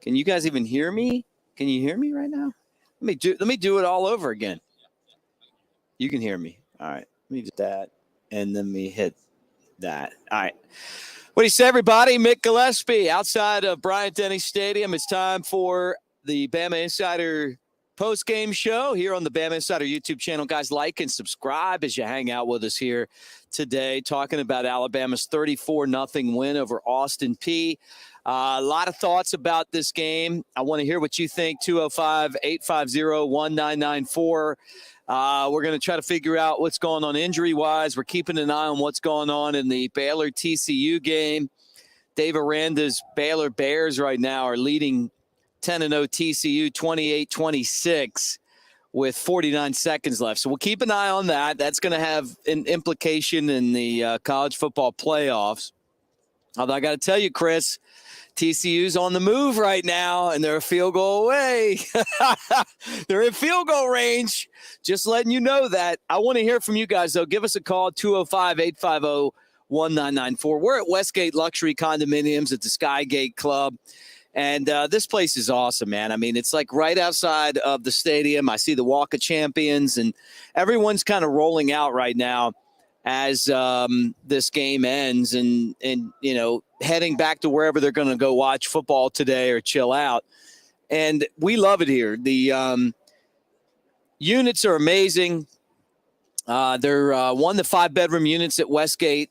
Can you guys even hear me? Can you hear me right now? Let me do it all over again. You can hear me. All right. Let me do that, and then me hit that. All right. What do you say, everybody? Mick Gillispie outside of Bryant-Denny Stadium. It's time for the Bama Insider post-game show here on the Bama Insider YouTube channel. Guys, like and subscribe as you hang out with us here today, talking about Alabama's 34-0 win over Austin Peay. A lot of thoughts about this game. I want to hear what you think. 205-850-1994. We're going to try to figure out what's going on injury-wise. We're keeping an eye on what's going on in the Baylor-TCU game. Dave Aranda's Baylor Bears right now are leading 10-0 TCU 28-26 with 49 seconds left. So we'll keep an eye on that. That's going to have an implication in the college football playoffs. Although I got to tell you, Chris, TCU's on the move right now, and they're a field goal away. They're in field goal range. Just letting you know that. I want to hear from you guys, though. Give us a call, 205-850-1994. We're at Westgate Luxury Condominiums at the Skygate Club. And this place is awesome, man. I mean, it's like right outside of the stadium. I see the Walk of Champions, and everyone's kind of rolling out right now as this game ends and you know, heading back to wherever they're going to go watch football today or chill out. And we love it here. The units are amazing. They're 1 to 5 bedroom units at Westgate,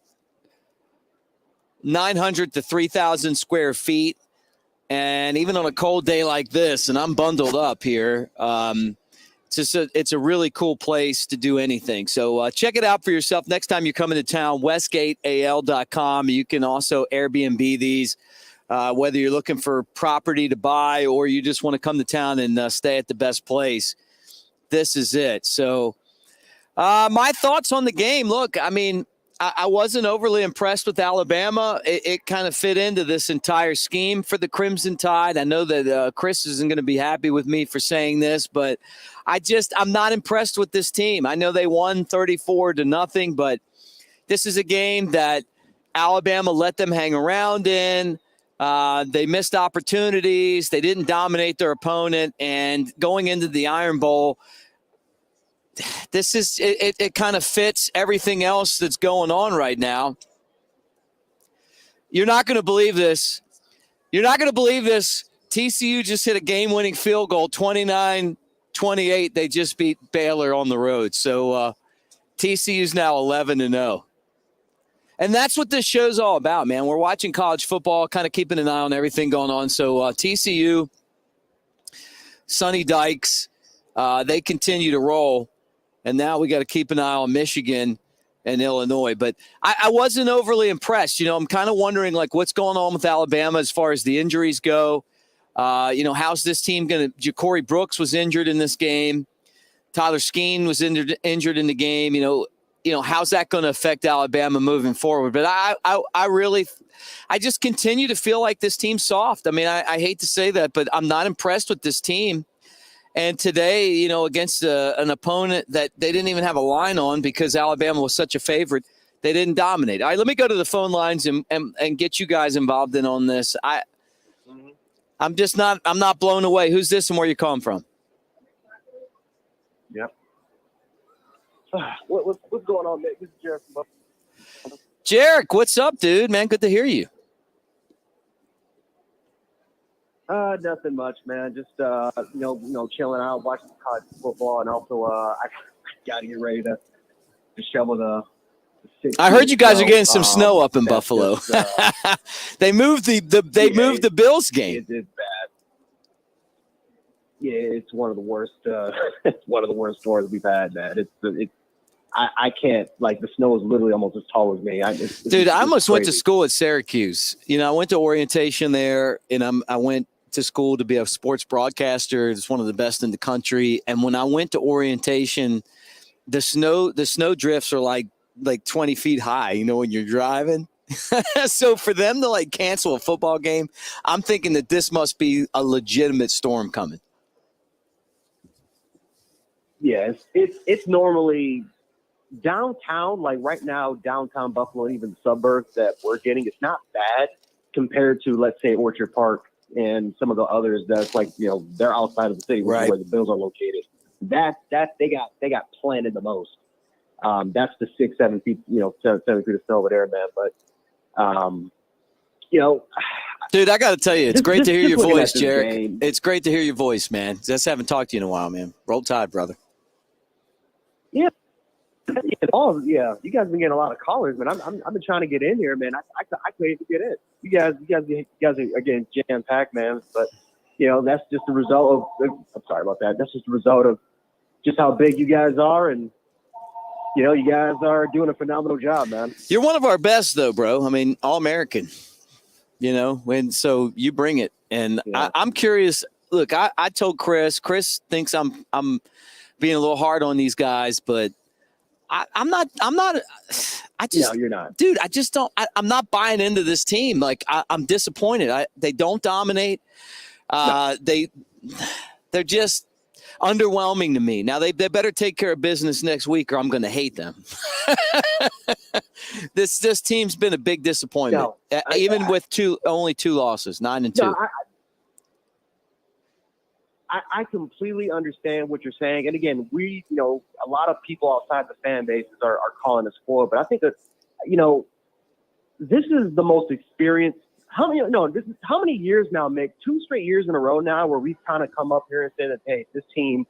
900 to 3,000 square feet. And even on a cold day like this, and I'm bundled up here, it's a really cool place to do anything. So check it out for yourself next time you're coming to town, westgateal.com. You can also Airbnb these, whether you're looking for property to buy or you just want to come to town and stay at the best place. This is it. So my thoughts on the game. Look, I mean, I wasn't overly impressed with Alabama. It kind of fit into this entire scheme for the Crimson Tide. I know that Chris isn't going to be happy with me for saying this, but I'm not impressed with this team. I know they won 34-0, but this is a game that Alabama let them hang around in. They missed opportunities. They didn't dominate their opponent. And going into the Iron Bowl, it kind of fits everything else that's going on right now. You're not going to believe this. TCU just hit a game-winning field goal, 29-28. They just beat Baylor on the road. So TCU's now 11-0. And that's what this show's all about, man. We're watching college football, kind of keeping an eye on everything going on. So TCU, Sonny Dykes, they continue to roll. And now we got to keep an eye on Michigan and Illinois. But I wasn't overly impressed. You know, I'm kind of wondering, like, what's going on with Alabama as far as the injuries go. You know, how's this team going to – Ja'Cory Brooks was injured in this game. Tyler Skeen was injured in the game. You know, how's that going to affect Alabama moving forward? But I just continue to feel like this team's soft. I mean, I hate to say that, but I'm not impressed with this team. And today, you know, against an opponent that they didn't even have a line on because Alabama was such a favorite, they didn't dominate. All right, let me go to the phone lines and get you guys involved in on this. I'm not blown away. Who's this and where you calling from? Yep. What's going on, Nick? This is Jarek. Jarek, what's up, dude? Man, good to hear you. Nothing much, man. Just chilling out, watching college football, and also I got to get ready to shovel the. I heard you guys are getting some snow up in Buffalo. Just, they moved the Bills game. It's bad. Yeah, it's one of the worst. It's one of the worst storms we've had, man. I can't, like, the snow is literally almost as tall as me. Dude, I almost went to school at Syracuse. You know, I went to orientation there, and I went to school to be a sports broadcaster. It's one of the best in the country. And when I went to orientation, the snow drifts are like 20 feet high, you know, when you're driving. So for them to, like, cancel a football game, I'm thinking that this must be a legitimate storm coming. Yes, it's normally downtown, like right now, downtown Buffalo, and even the suburbs that we're getting, it's not bad compared to, let's say, Orchard Park and some of the others that's like, they're outside of the city, which is where the Bills are located. That they got planted the most. That's the 6-7 feet, 7 feet of snow over there, man. But dude, I got to tell you, it's great to hear your voice, Jarek. Game. It's great to hear your voice, man. Just haven't talked to you in a while, man. Roll Tide, brother. Yeah. You guys have been getting a lot of callers, man. I've been trying to get in here, man. I couldn't even get in. You guys are again jam packed, man. But that's just the result of. I'm sorry about that. That's just the result of just how big you guys are, and you guys are doing a phenomenal job, man. You're one of our best, though, bro. I mean, All-American. So you bring it, and I'm curious. Look, I told Chris. Chris thinks I'm being a little hard on these guys, but. I'm not. I just. No, you're not, dude. I just don't. I'm not buying into this team. Like I'm disappointed. They don't dominate. No. They're just underwhelming to me. Now they better take care of business next week, or I'm going to hate them. This team's been a big disappointment, even with only 2 losses, 9-2. No, I completely understand what you're saying. And again, a lot of people outside the fan bases are calling us spoiled, but I think that, this is the most experienced. How many years now, Mick? 2 straight years in a row now where we've kind of come up here and said that, hey, this team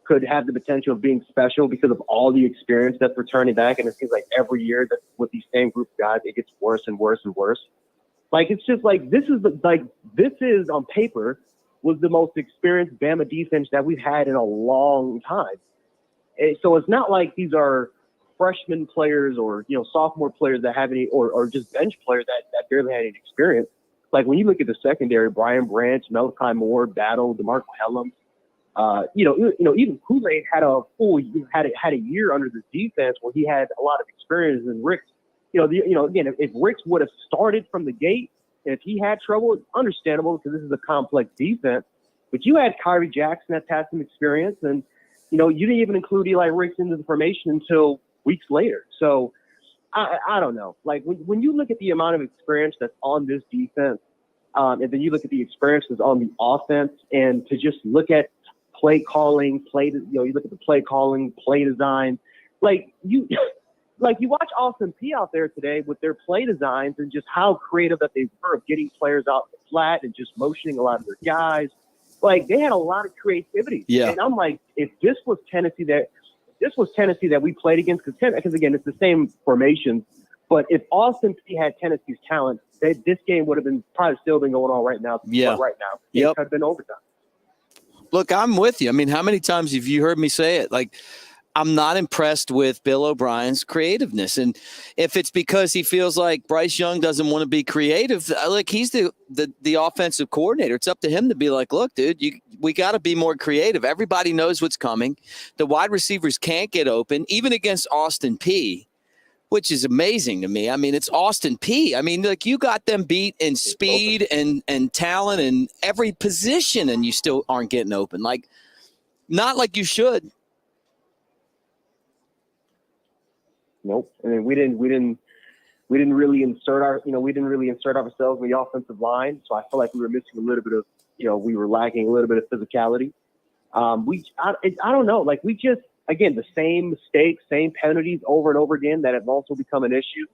could have the potential of being special because of all the experience that's returning back. And it seems like every year that with these same group of guys, it gets worse and worse and worse. Like, it's just like, this is on paper was the most experienced Bama defense that we've had in a long time. And so it's not like these are freshman players or, sophomore players that have any, or just bench players that barely had any experience. Like when you look at the secondary, Brian Branch, Malachi Moore, Battle, DeMarco Hellum, even Kool-Aid had a year under the defense where he had a lot of experience. And Ricks, again, if Ricks would have started from the gate, and if he had trouble, it's understandable because this is a complex defense. But you had Kyrie Jackson that's had some experience, and you didn't even include Eli Ricks into the formation until weeks later. So I don't know. Like when you look at the amount of experience that's on this defense, and then you look at the experience that's on the offense, and to just look at play calling, you look at the play calling, play design, like you watch Austin Peay out there today with their play designs and just how creative that they were of getting players out the flat and just motioning a lot of their guys. Like they had a lot of creativity. Yeah. And I'm like, if this was Tennessee that we played against, because again, it's the same formation, but if Austin Peay had Tennessee's talent, this game would have been probably still been going on right now. Yeah. Right now. Yep. It could have been overtime. Look, I'm with you. I mean, how many times have you heard me say it? Like, I'm not impressed with Bill O'Brien's creativeness. And if it's because he feels like Bryce Young doesn't want to be creative, like he's the offensive coordinator. It's up to him to be like, look, dude, we got to be more creative. Everybody knows what's coming. The wide receivers can't get open, even against Austin Peay, which is amazing to me. I mean, it's Austin Peay. I mean, like you got them beat in speed and talent and every position, and you still aren't getting open. Like, not like you should. Nope. I mean, we didn't really insert ourselves in the offensive line. So I feel like we were missing a little bit of, we were lacking a little bit of physicality. I don't know. Like we just, again, the same mistakes, same penalties over and over again that have also become an issue.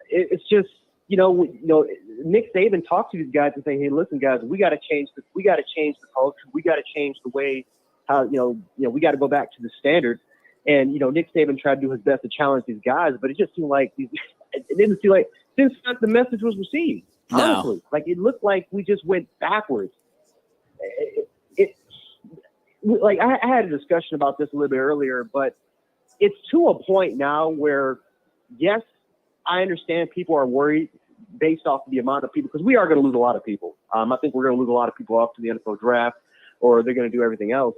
It's just, Nick Saban talked to these guys and say, hey, listen, guys, we got to change this. We got to change the culture. We got to change the way how, we got to go back to the standard. And, Nick Saban tried to do his best to challenge these guys, but it just seemed like it didn't feel like since the message was received. Honestly, No. Like it looked like we just went backwards. Like I had a discussion about this a little bit earlier, but it's to a point now where, yes, I understand people are worried based off of the amount of people because we are going to lose a lot of people. I think we're going to lose a lot of people off to the NFL draft, or they're going to do everything else.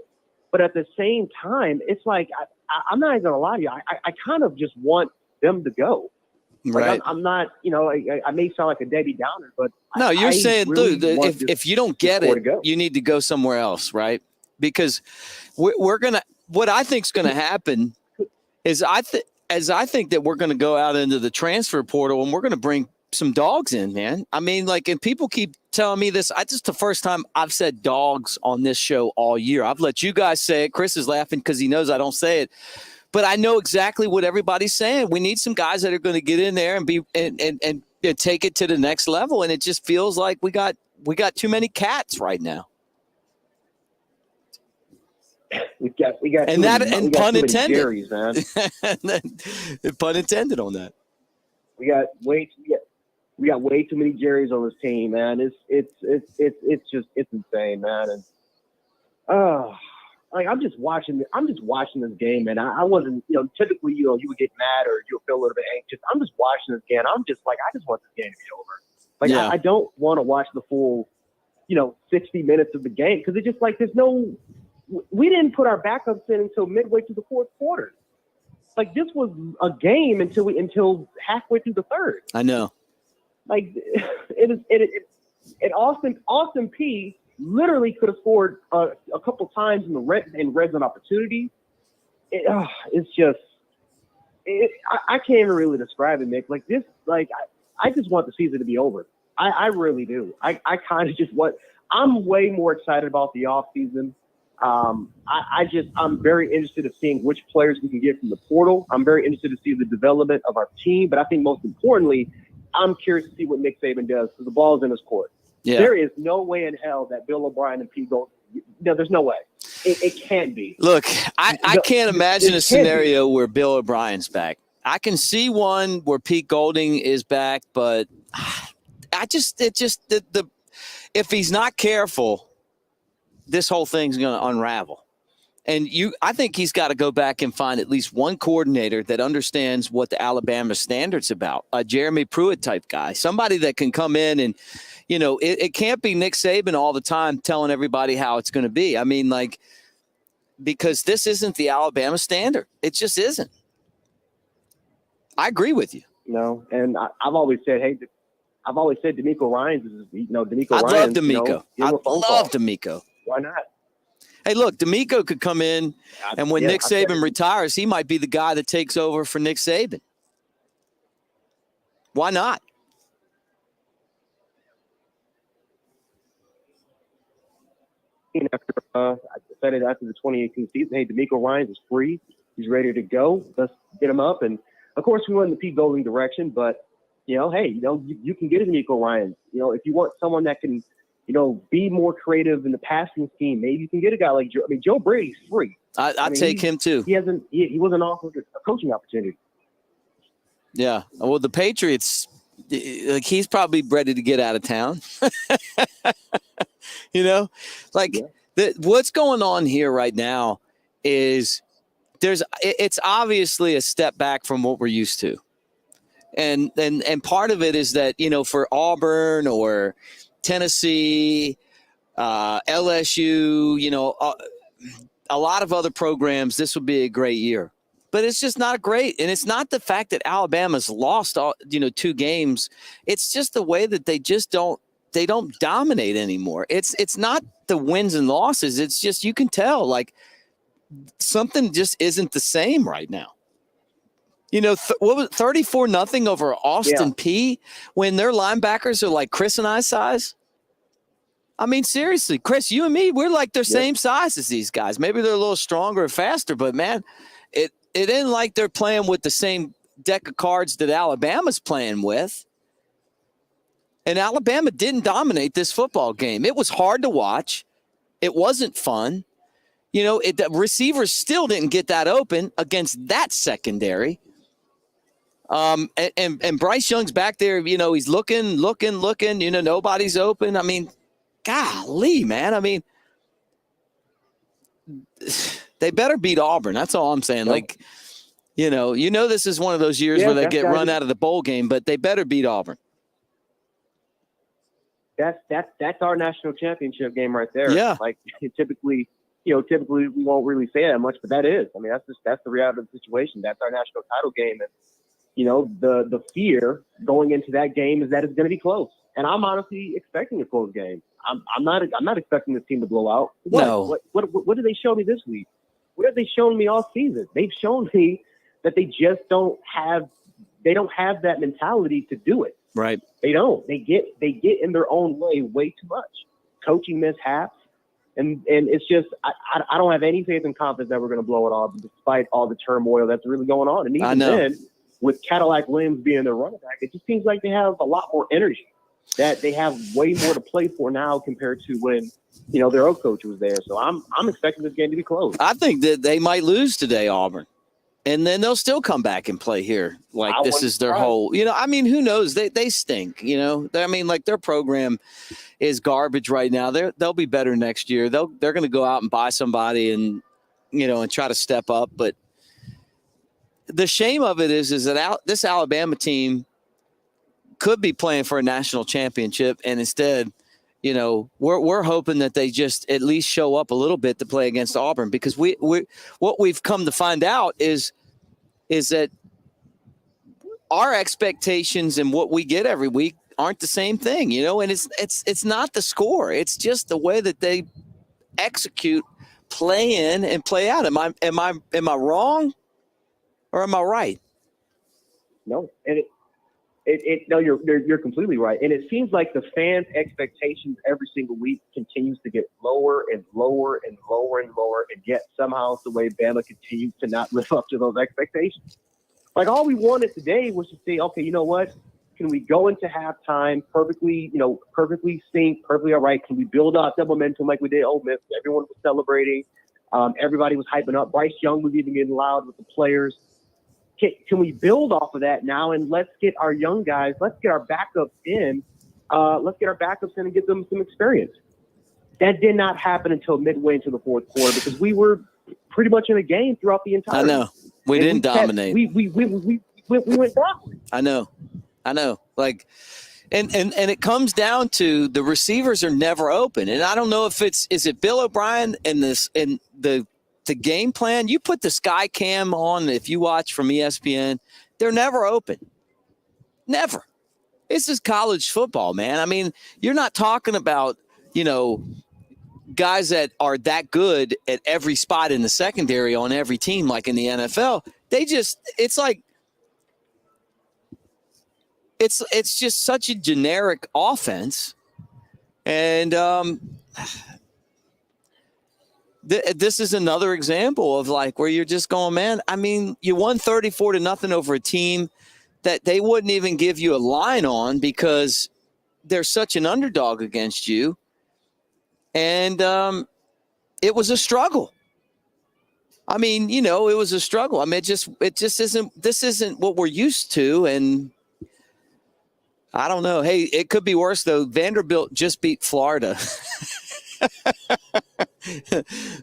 But at the same time, it's like I'm not even going to lie to you. I kind of just want them to go. Like Right. I'm not, I may sound like a Debbie Downer, but No, you're saying, really dude, if you don't get it, you need to go somewhere else, right? Because we're going to – what I think is going to happen is I think that we're going to go out into the transfer portal and we're going to bring some dogs in, man. I mean, like, and people keep telling me this. This is the first time I've said dogs on this show all year. I've let you guys say it. Chris is laughing because he knows I don't say it. But I know exactly what everybody's saying. We need some guys that are going to get in there and be and take it to the next level. And it just feels like we got too many cats right now. We got and that many, and pun intended. Jerry's, man. Pun intended on that. We got way too many Jerry's on this team, man. It's insane, man. And like I'm just watching this game, and I wasn't, typically, you would get mad or you would feel a little bit anxious. I'm just watching this game. I'm just like, I just want this game to be over. Like, yeah. I don't want to watch the full, 60 minutes of the game, because it's just like we didn't put our backups in until midway through the fourth quarter. Like, this was a game until halfway through the third. I know. Like, Austin Peay literally could have scored a couple times in red zone opportunities. It's just, I can't even really describe it, Mick. Like this, I just want the season to be over. I really do. I kind of just I'm way more excited about the off season. I'm very interested in seeing which players we can get from the portal. I'm very interested to see the development of our team, but I think most importantly, I'm curious to see what Nick Saban does, because the ball's in his court. Yeah. There is no way in hell that Bill O'Brien and Peay go. No, there's no way. It can't be. Look, I can't imagine a scenario where Bill O'Brien's back. I can see one where Pete Golding is back, but if he's not careful, this whole thing's going to unravel. And I think he's got to go back and find at least one coordinator that understands what the Alabama standard's about. A Jeremy Pruitt type guy, somebody that can come in and, it can't be Nick Saban all the time telling everybody how it's going to be. I mean, because this isn't the Alabama standard. It just isn't. I agree with you. And I've always said, DeMeco Ryans is, DeMeco I'd Ryans. Love DeMeco. I love DeMeco. Why not? Hey, look, DeMeco could come in, and when Nick Saban retires, he might be the guy that takes over for Nick Saban. Why not? I said it after the 2018 season. Hey, DeMeco Ryans is free. He's ready to go. Let's get him up. And of course, we went in the Pete Golding direction. But you can get a DeMeco Ryans. If you want someone that can, be more creative in the passing scheme, maybe you can get a guy like Joe. I mean, Joe Brady's free. I'd take him too. He wasn't offered a coaching opportunity. Yeah. Well, the Patriots, he's probably ready to get out of town. What's going on here right now is it's obviously a step back from what we're used to. And part of it is that, for Auburn or Tennessee, LSU, a lot of other programs, this would be a great year. But it's just not great. And it's not the fact that Alabama's lost, 2 games. It's just the way that they don't dominate anymore. It's not the wins and losses. It's just, you can tell, something just isn't the same right now. What was 34-0 over Austin Peay when their linebackers are like Chris and I size? I mean, seriously, Chris, you and me, we're like their same size as these guys. Maybe they're a little stronger or faster, but man, it isn't like they're playing with the same deck of cards that Alabama's playing with. And Alabama didn't dominate this football game. It was hard to watch. It wasn't fun. The receivers still didn't get that open against that secondary. And Bryce Young's back there, he's looking, nobody's open. I mean, golly, man. I mean, they better beat Auburn. That's all I'm saying. This is one of those years where they get run out of the bowl game, but they better beat Auburn. That's our national championship game right there. Yeah. Typically we won't really say that much, but that is. I mean, that's the reality of the situation. That's our national title game. And, the fear going into that game is that it's going to be close. And I'm honestly expecting a close game. I'm not expecting this team to blow out. No. What did they show me this week? What have they shown me all season? They've shown me that they just don't have that mentality to do it. Right. They don't. They get in their own way too much. Coaching mishaps. And it's just, I don't have any faith and confidence that we're going to blow it off despite all the turmoil that's really going on. And even then, with Cadillac Williams being their running back, it just seems like they have a lot more energy, that they have way more to play for now compared to when, their old coach was there. So I'm expecting this game to be close. I think that they might lose today, Auburn. And then they'll still come back and play here. Like this is their whole, who knows? They stink, their program is garbage right now. They'll be better next year. They're going to go out and buy somebody and, and try to step up. But the shame of it is that this Alabama team could be playing for a national championship. And instead, we're hoping that they just at least show up a little bit to play against Auburn, because what we've come to find out is that our expectations and what we get every week aren't the same thing, and it's not the score. It's just the way that they execute, play in and play out. Am I wrong or am I right? No, and no, you're completely right. And it seems like the fans' expectations every single week continues to get lower and lower and lower and lower, and yet somehow it's the way Bama continues to not live up to those expectations. Like, all we wanted today was to say, okay, you know what? Can we go into halftime perfectly synced, perfectly all right? Can we build out the momentum like we did Ole Miss? Everyone was celebrating. Everybody was hyping up. Bryce Young was even getting loud with the players. Can we build off of that now, and let's get our young guys, let's get our backups in. And get them some experience. That did not happen until midway into the fourth quarter, because we were pretty much in a game throughout the entire. I know we didn't dominate. We went backwards. I know. Like, and it comes down to the receivers are never open, and I don't know if is it Bill O'Brien and the game plan. You put the Sky Cam on, if you watch from ESPN, they're never open. Never. This is college football, man. I mean, you're not talking about, guys that are that good at every spot in the secondary on every team like in the NFL. It's like it's just such a generic offense. And this is another example of like where you're just going, man, I mean, you won 34-0 over a team that they wouldn't even give you a line on because they're such an underdog against you. And it was a struggle. I mean, it was a struggle. I mean, it just isn't, this isn't what we're used to. And I don't know. Hey, it could be worse though. Vanderbilt just beat Florida.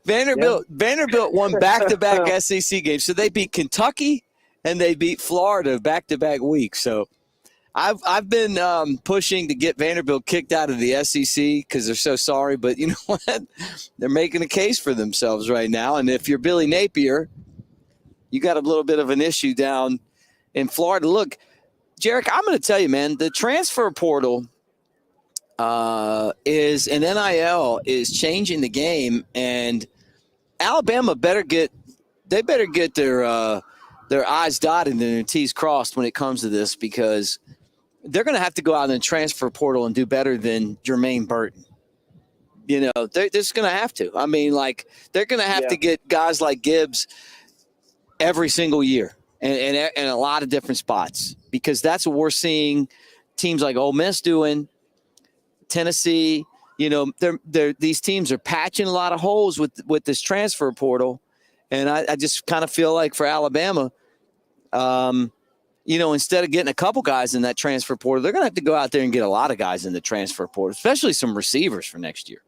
Vanderbilt won back-to-back SEC games. So they beat Kentucky and they beat Florida back-to-back weeks. So I've been pushing to get Vanderbilt kicked out of the SEC because they're so sorry. But you know what? They're making a case for themselves right now. And if you're Billy Napier, you got a little bit of an issue down in Florida. Look, Jarek, I'm going to tell you, man, the transfer portal is an NIL is changing the game, and Alabama better get their I's dotted and their T's crossed when it comes to this, because they're going to have to go out in the transfer portal and do better than Jermaine Burton. They're just going to have to. I mean, like, they're going to have to get guys like Gibbs every single year and a lot of different spots, because that's what we're seeing teams like Ole Miss doing, Tennessee. These teams are patching a lot of holes with this transfer portal. And I just kind of feel like for Alabama, instead of getting a couple guys in that transfer portal, they're going to have to go out there and get a lot of guys in the transfer portal, especially some receivers for next year.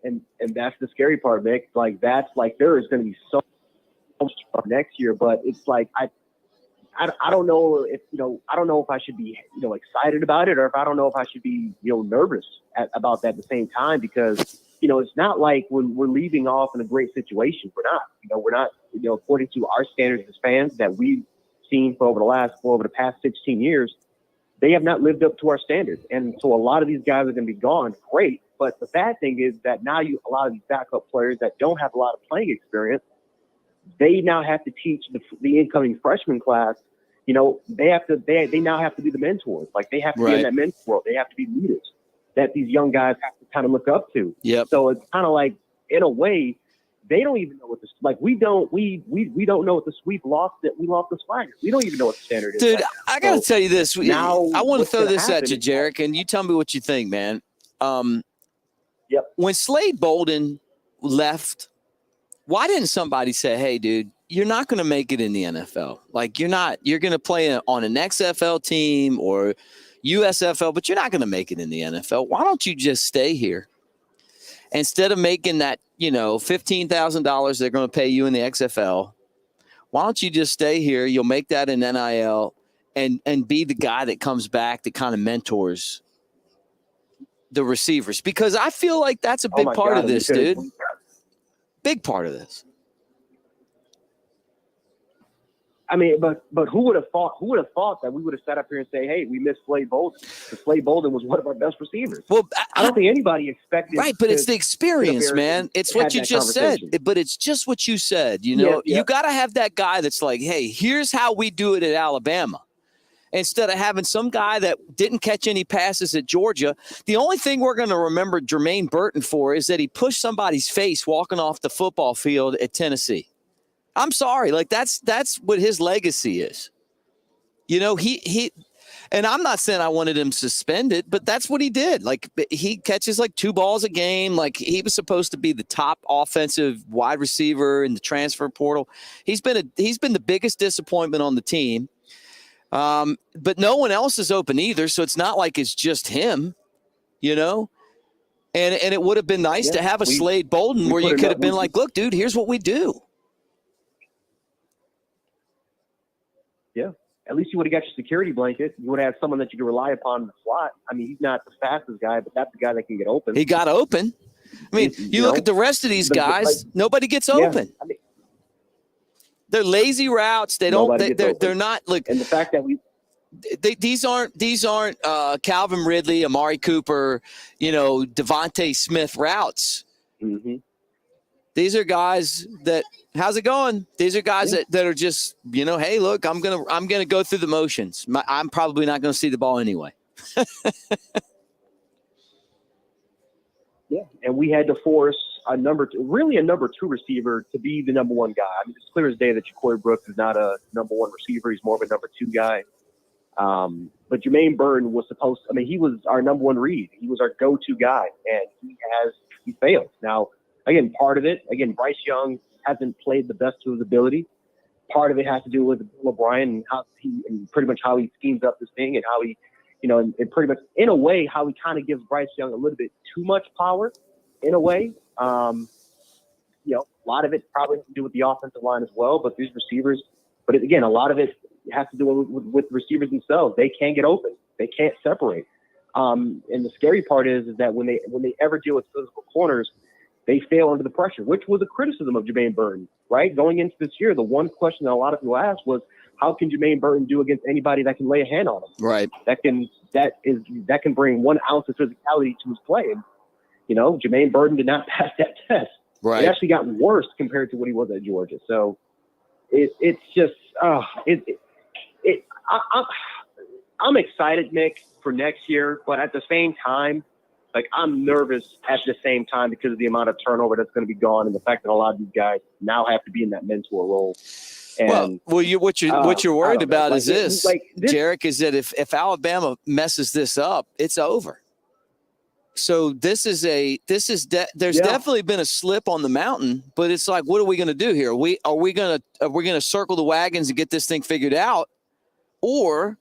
And that's the scary part, Mick. Like, that's like, there is going to be so much next year, but it's like, I don't know if, I don't know if I should be, excited about it, or if I don't know if I should be, nervous about that at the same time, because, it's not like we're leaving off in a great situation. We're not, according to our standards as fans that we've seen for over the past 16 years, they have not lived up to our standards. And so a lot of these guys are going to be gone. Great. But the bad thing is that now a lot of these backup players that don't have a lot of playing experience, they now have to teach the incoming freshman class they now have to be the mentors. Like they have to be in that mentor world. They have to be leaders that these young guys have to kind of look up to. Yep. So it's kind of like, in a way, they don't even know what this, like we don't know what the sweep lost, that we lost the Swagger. We don't even know what the standard is. Dude, I got to tell you this. Now, I want to throw this at you, Jarek, and you tell me what you think, man. When Slade Bolden left, why didn't somebody say, hey, dude, you're not going to make it in the NFL. Like you're going to play on an XFL team or USFL, but you're not going to make it in the NFL. Why don't you just stay here? Instead of making that, $15,000 they're going to pay you in the XFL, why don't you just stay here? You'll make that in NIL and be the guy that comes back that kind of mentors the receivers. Because I feel like that's a big part of this, dude. Big part of this. I mean, but who would have thought that we would have sat up here and say, hey, we missed Slade Bolden. Slade Bolden was one of our best receivers. Well, I don't think anybody expected. Right, but it's the experience, man. It's what you just said. But it's just what you said. You got to have that guy that's like, hey, here's how we do it at Alabama. Instead of having some guy that didn't catch any passes at Georgia. The only thing we're going to remember Jermaine Burton for is that he pushed somebody's face walking off the football field at Tennessee. I'm sorry. Like that's what his legacy is. He and I'm not saying I wanted him suspended, but that's what he did. Like he catches like 2 balls a game. Like he was supposed to be the top offensive wide receiver in the transfer portal. He's been the biggest disappointment on the team. But no one else is open either. So it's not like it's just him, and it would have been nice to have a Slade Bolden where you could have been like, look, dude, here's what we do. Yeah. At least you would have got your security blanket. You would have had someone that you could rely upon in the slot. I mean, he's not the fastest guy, but that's the guy that can get open. He got open. I mean, you look at the rest of these guys, nobody gets open. I mean, they're lazy routes. They're not like, and the fact that these aren't Calvin Ridley, Amari Cooper, Devontae Smith routes. Mm-hmm. These are guys that, how's it going? These are guys that are just, hey, look, I'm gonna go through the motions. I'm probably not going to see the ball anyway. Yeah, and we had to force a number 2 receiver to be the number 1 guy. I mean, it's clear as day that Ja'Cory Brooks is not a number 1 receiver. He's more of a number 2 guy. But Jermaine Burton was he was our number 1 read. He was our go-to guy, and he failed. Now, again, part of it, Bryce Young hasn't played the best to his ability. Part of it has to do with Bill O'Brien and pretty much how he schemes up this thing and how he, and pretty much in a way how he kind of gives Bryce Young a little bit too much power in a way. A lot of it probably has to do with the offensive line as well, but these receivers, a lot of it has to do with the receivers themselves. They can't get open. They can't separate. And the scary part is that when they ever deal with physical corners, they fail under the pressure, which was a criticism of Jermaine Burton, right? Going into this year, the one question that a lot of people asked was, how can Jermaine Burton do against anybody that can lay a hand on him? Right. That can bring 1 ounce of physicality to his play. And, Jermaine Burton did not pass that test. Right. It actually got worse compared to what he was at Georgia. So it's just, I'm excited, Mick, for next year, but at the same time, like I'm nervous at the same time because of the amount of turnover that's going to be gone and the fact that a lot of these guys now have to be in that mentor role. And, what you're worried about is this, Jarek, is that if Alabama messes this up, it's over. So there's definitely been a slip on the mountain, but it's like, what are we going to do here? Are we going to circle the wagons and get this thing figured out, or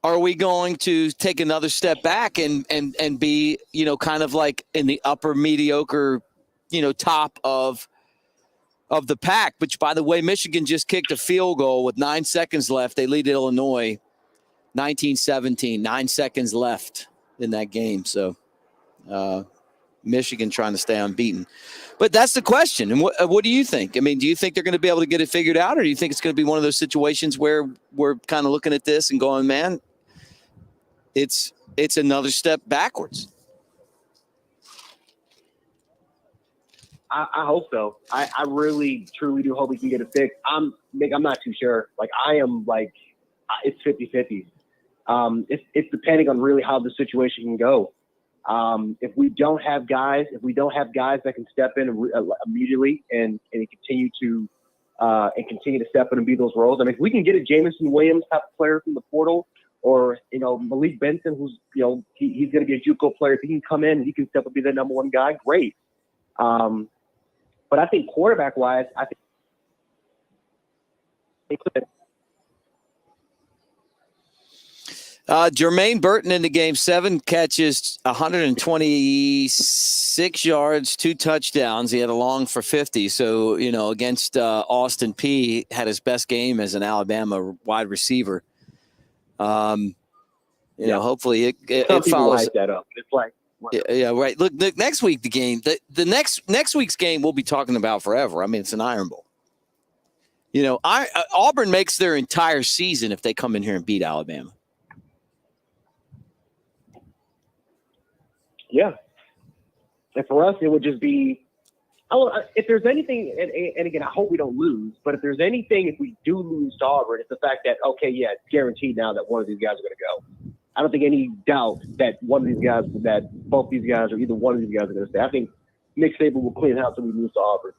are we going to take another step back and be, kind of like in the upper mediocre, top of the pack, which, by the way, Michigan just kicked a field goal with 9 seconds left. They lead Illinois 19-17, 9 seconds left in that game. So Michigan trying to stay unbeaten. But that's the question. And what do you think? I mean, do you think they're going to be able to get it figured out, or do you think it's going to be one of those situations where we're kind of looking at this and going, man, it's another step backwards? I hope so. I really, truly do hope we can get it fixed. Nick, I'm not too sure. Like, I am like, it's 50-50. It's depending on really how the situation can go. If we don't have guys that can step in immediately and continue to step in and be those roles. I mean, if we can get a Jamison Williams type of player from the portal, or Malik Benson, who's he's going to be a JUCO player. If he can come in and he can step up and be the number one guy, great. But I think quarterback wise, I think they could. Jermaine Burton in the game, 7 catches, 126 yards, 2 touchdowns. He had a long for 50. So, against Austin Peay, had his best game as an Alabama wide receiver. Hopefully it follows that up. It's like, yeah, right. Look, next week, the game, the next week's game we'll be talking about forever. I mean, it's an Iron Bowl. Auburn makes their entire season if they come in here and beat Alabama. Yeah. And for us, it would just be, if there's anything, and again, I hope we don't lose, but if there's anything, if we do lose to Auburn, it's the fact that, okay, yeah, it's guaranteed now that one of these guys are going to go. I don't think any doubt that both these guys, or either one of these guys are going to stay. I think Nick Saban will clean house when we lose to Auburn.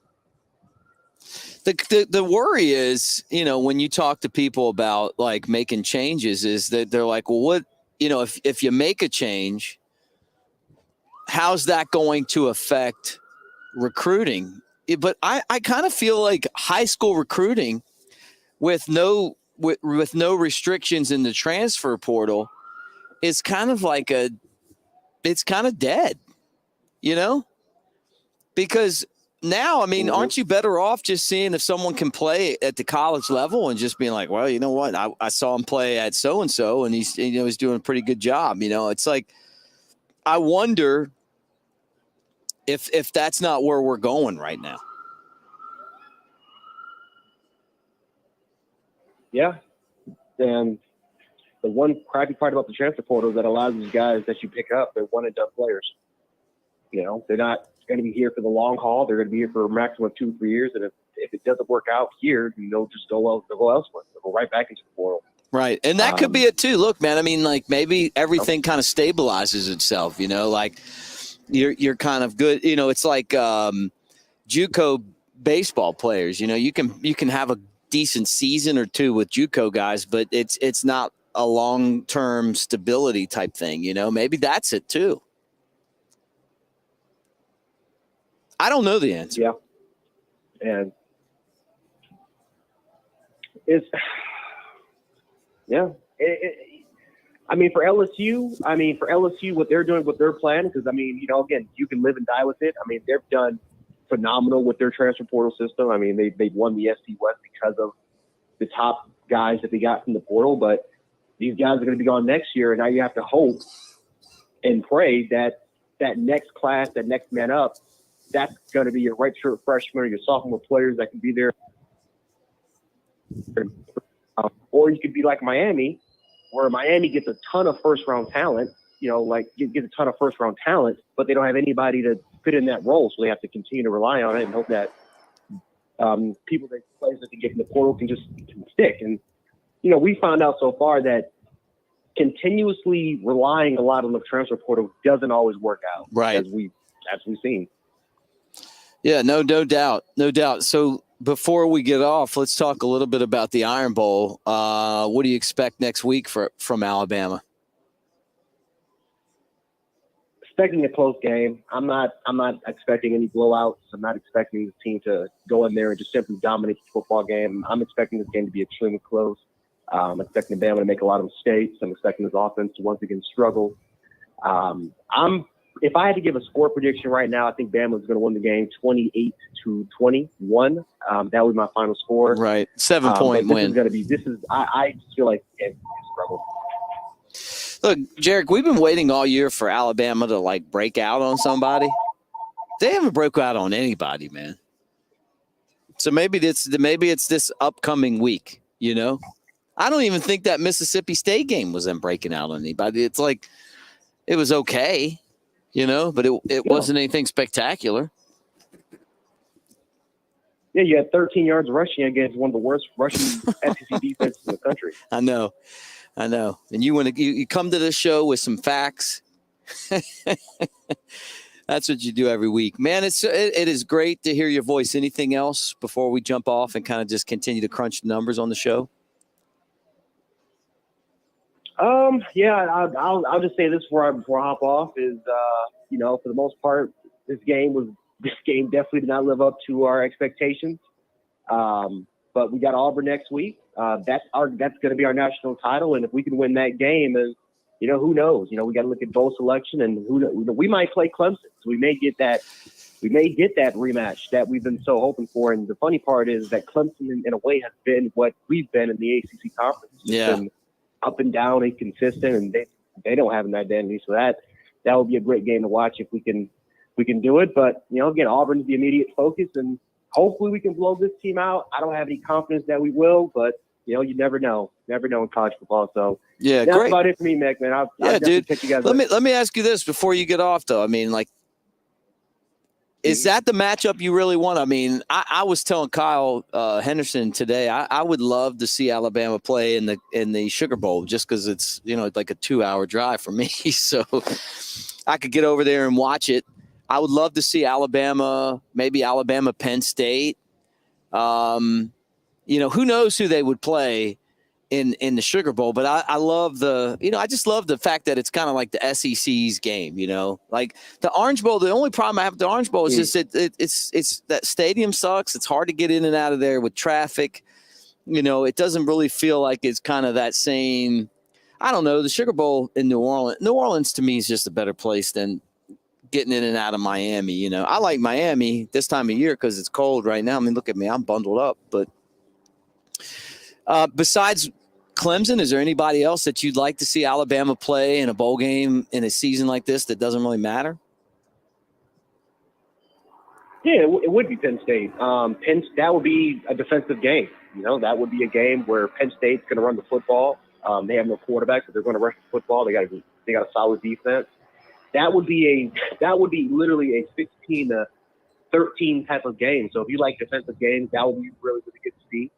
The worry is, when you talk to people about like making changes, is that they're like, well, what, if you make a change, how's that going to affect recruiting? But I kind of feel like high school recruiting with no restrictions in the transfer portal is kind of like it's kind of dead, because now, I mean, aren't you better off just seeing if someone can play at the college level and just being like, well, you know what? I saw him play at so-and-so and he's doing a pretty good job. It's like, I wonder if that's not where we're going right now. Yeah. And the one crappy part about the transfer portal is that a lot of these guys that you pick up, they're one and done players. They're not going to be here for the long haul. They're going to be here for a maximum of 2 or 3 years. And if it doesn't work out here, they'll just go elsewhere. They'll go right back into the portal. Right. And that could be it too. Look, man, I mean, like maybe everything kind of stabilizes itself, like you're kind of good. It's like JUCO baseball players, you can have a decent season or two with JUCO guys, but it's not a long-term stability type thing. Maybe that's it too. I don't know the answer. Yeah. And it's, yeah. I mean, for LSU, what they're doing, what they're planning, because, again, you can live and die with it. I mean, they've done phenomenal with their transfer portal system. I mean, they've won the SC West because of the top guys that they got from the portal, but these guys are going to be gone next year, and now you have to hope and pray that next class, that next man up, that's going to be your redshirt freshman or your sophomore players that can be there. Or you could be like Miami, where Miami gets a ton of first-round talent, gets a ton of first-round talent, but they don't have anybody to fit in that role, so they have to continue to rely on it and hope that players that can get in the portal can stick. And, we found out so far that continuously relying a lot on the transfer portal doesn't always work out. Right. As we've seen. Yeah, no doubt. No doubt. So before we get off, let's talk a little bit about the Iron Bowl. What do you expect next week from Alabama? Expecting a close game. I'm not expecting any blowouts. I'm not expecting the team to go in there and just simply dominate the football game. I'm expecting this game to be extremely close. I'm expecting Bama to make a lot of mistakes. I'm expecting this offense to once again struggle. If I had to give a score prediction right now, I think Bama is going to win the game 28-21. That would be my final score. Right. 7-point win. I feel like it's struggle. Look, Jarek, we've been waiting all year for Alabama to break out on somebody. They haven't broke out on anybody, man. So maybe it's this upcoming week, I don't even think that Mississippi State game was them breaking out on anybody. It's like it was okay, but it wasn't anything spectacular. Yeah, you had 13 yards rushing against one of the worst rushing SEC defenses in the country. I know. And you come to this show with some facts. That's what you do every week, man. It is great to hear your voice. Anything else before we jump off and kind of just continue to crunch the numbers on the show? Yeah, I'll just say this before I hop off is, for the most part, this game definitely did not live up to our expectations. But we got Auburn next week. That's going to be our national title. And if we can win that game, and who knows? We got to look at bowl selection, and we might play Clemson. So we may get that rematch that we've been so hoping for. And the funny part is that Clemson, in a way, has been what we've been in the ACC conference. Yeah. It's been up and down, inconsistent, and they don't have an identity. So that would be a great game to watch if we can do it. But again, Auburn's the immediate focus, and hopefully we can blow this team out. I don't have any confidence that we will, but you never know in college football. So yeah, that's great. about it for me, Mick. Man, I'll dude. Catch you guys let me ask you this before you get off, though. I mean, like, is that the matchup you really want? I mean, I was telling Kyle Henderson today, I would love to see Alabama play in the Sugar Bowl just because it's like a 2-hour drive for me, so I could get over there and watch it. I would love to see Alabama, maybe Alabama, Penn State. Who knows who they would play in the Sugar Bowl, but I love I just love the fact that it's kind of like the SEC's game, like the Orange Bowl. The only problem I have with the Orange Bowl is just it's that stadium sucks. It's hard to get in and out of there with traffic. It doesn't really feel like it's kind of that same, I don't know, the Sugar Bowl in New Orleans. New Orleans to me is just a better place than getting in and out of Miami. I like Miami this time of year because it's cold right now. I mean, look at me, I'm bundled up, but besides Clemson, is there anybody else that you'd like to see Alabama play in a bowl game in a season like this that doesn't really matter? Yeah, it would be Penn State. That would be a defensive game. That would be a game where Penn State's going to run the football. They have no quarterback, but they're going to rush the football. They got a solid defense. That would be literally a 16-13 type of game. So if you like defensive games, that would be really, really good to see.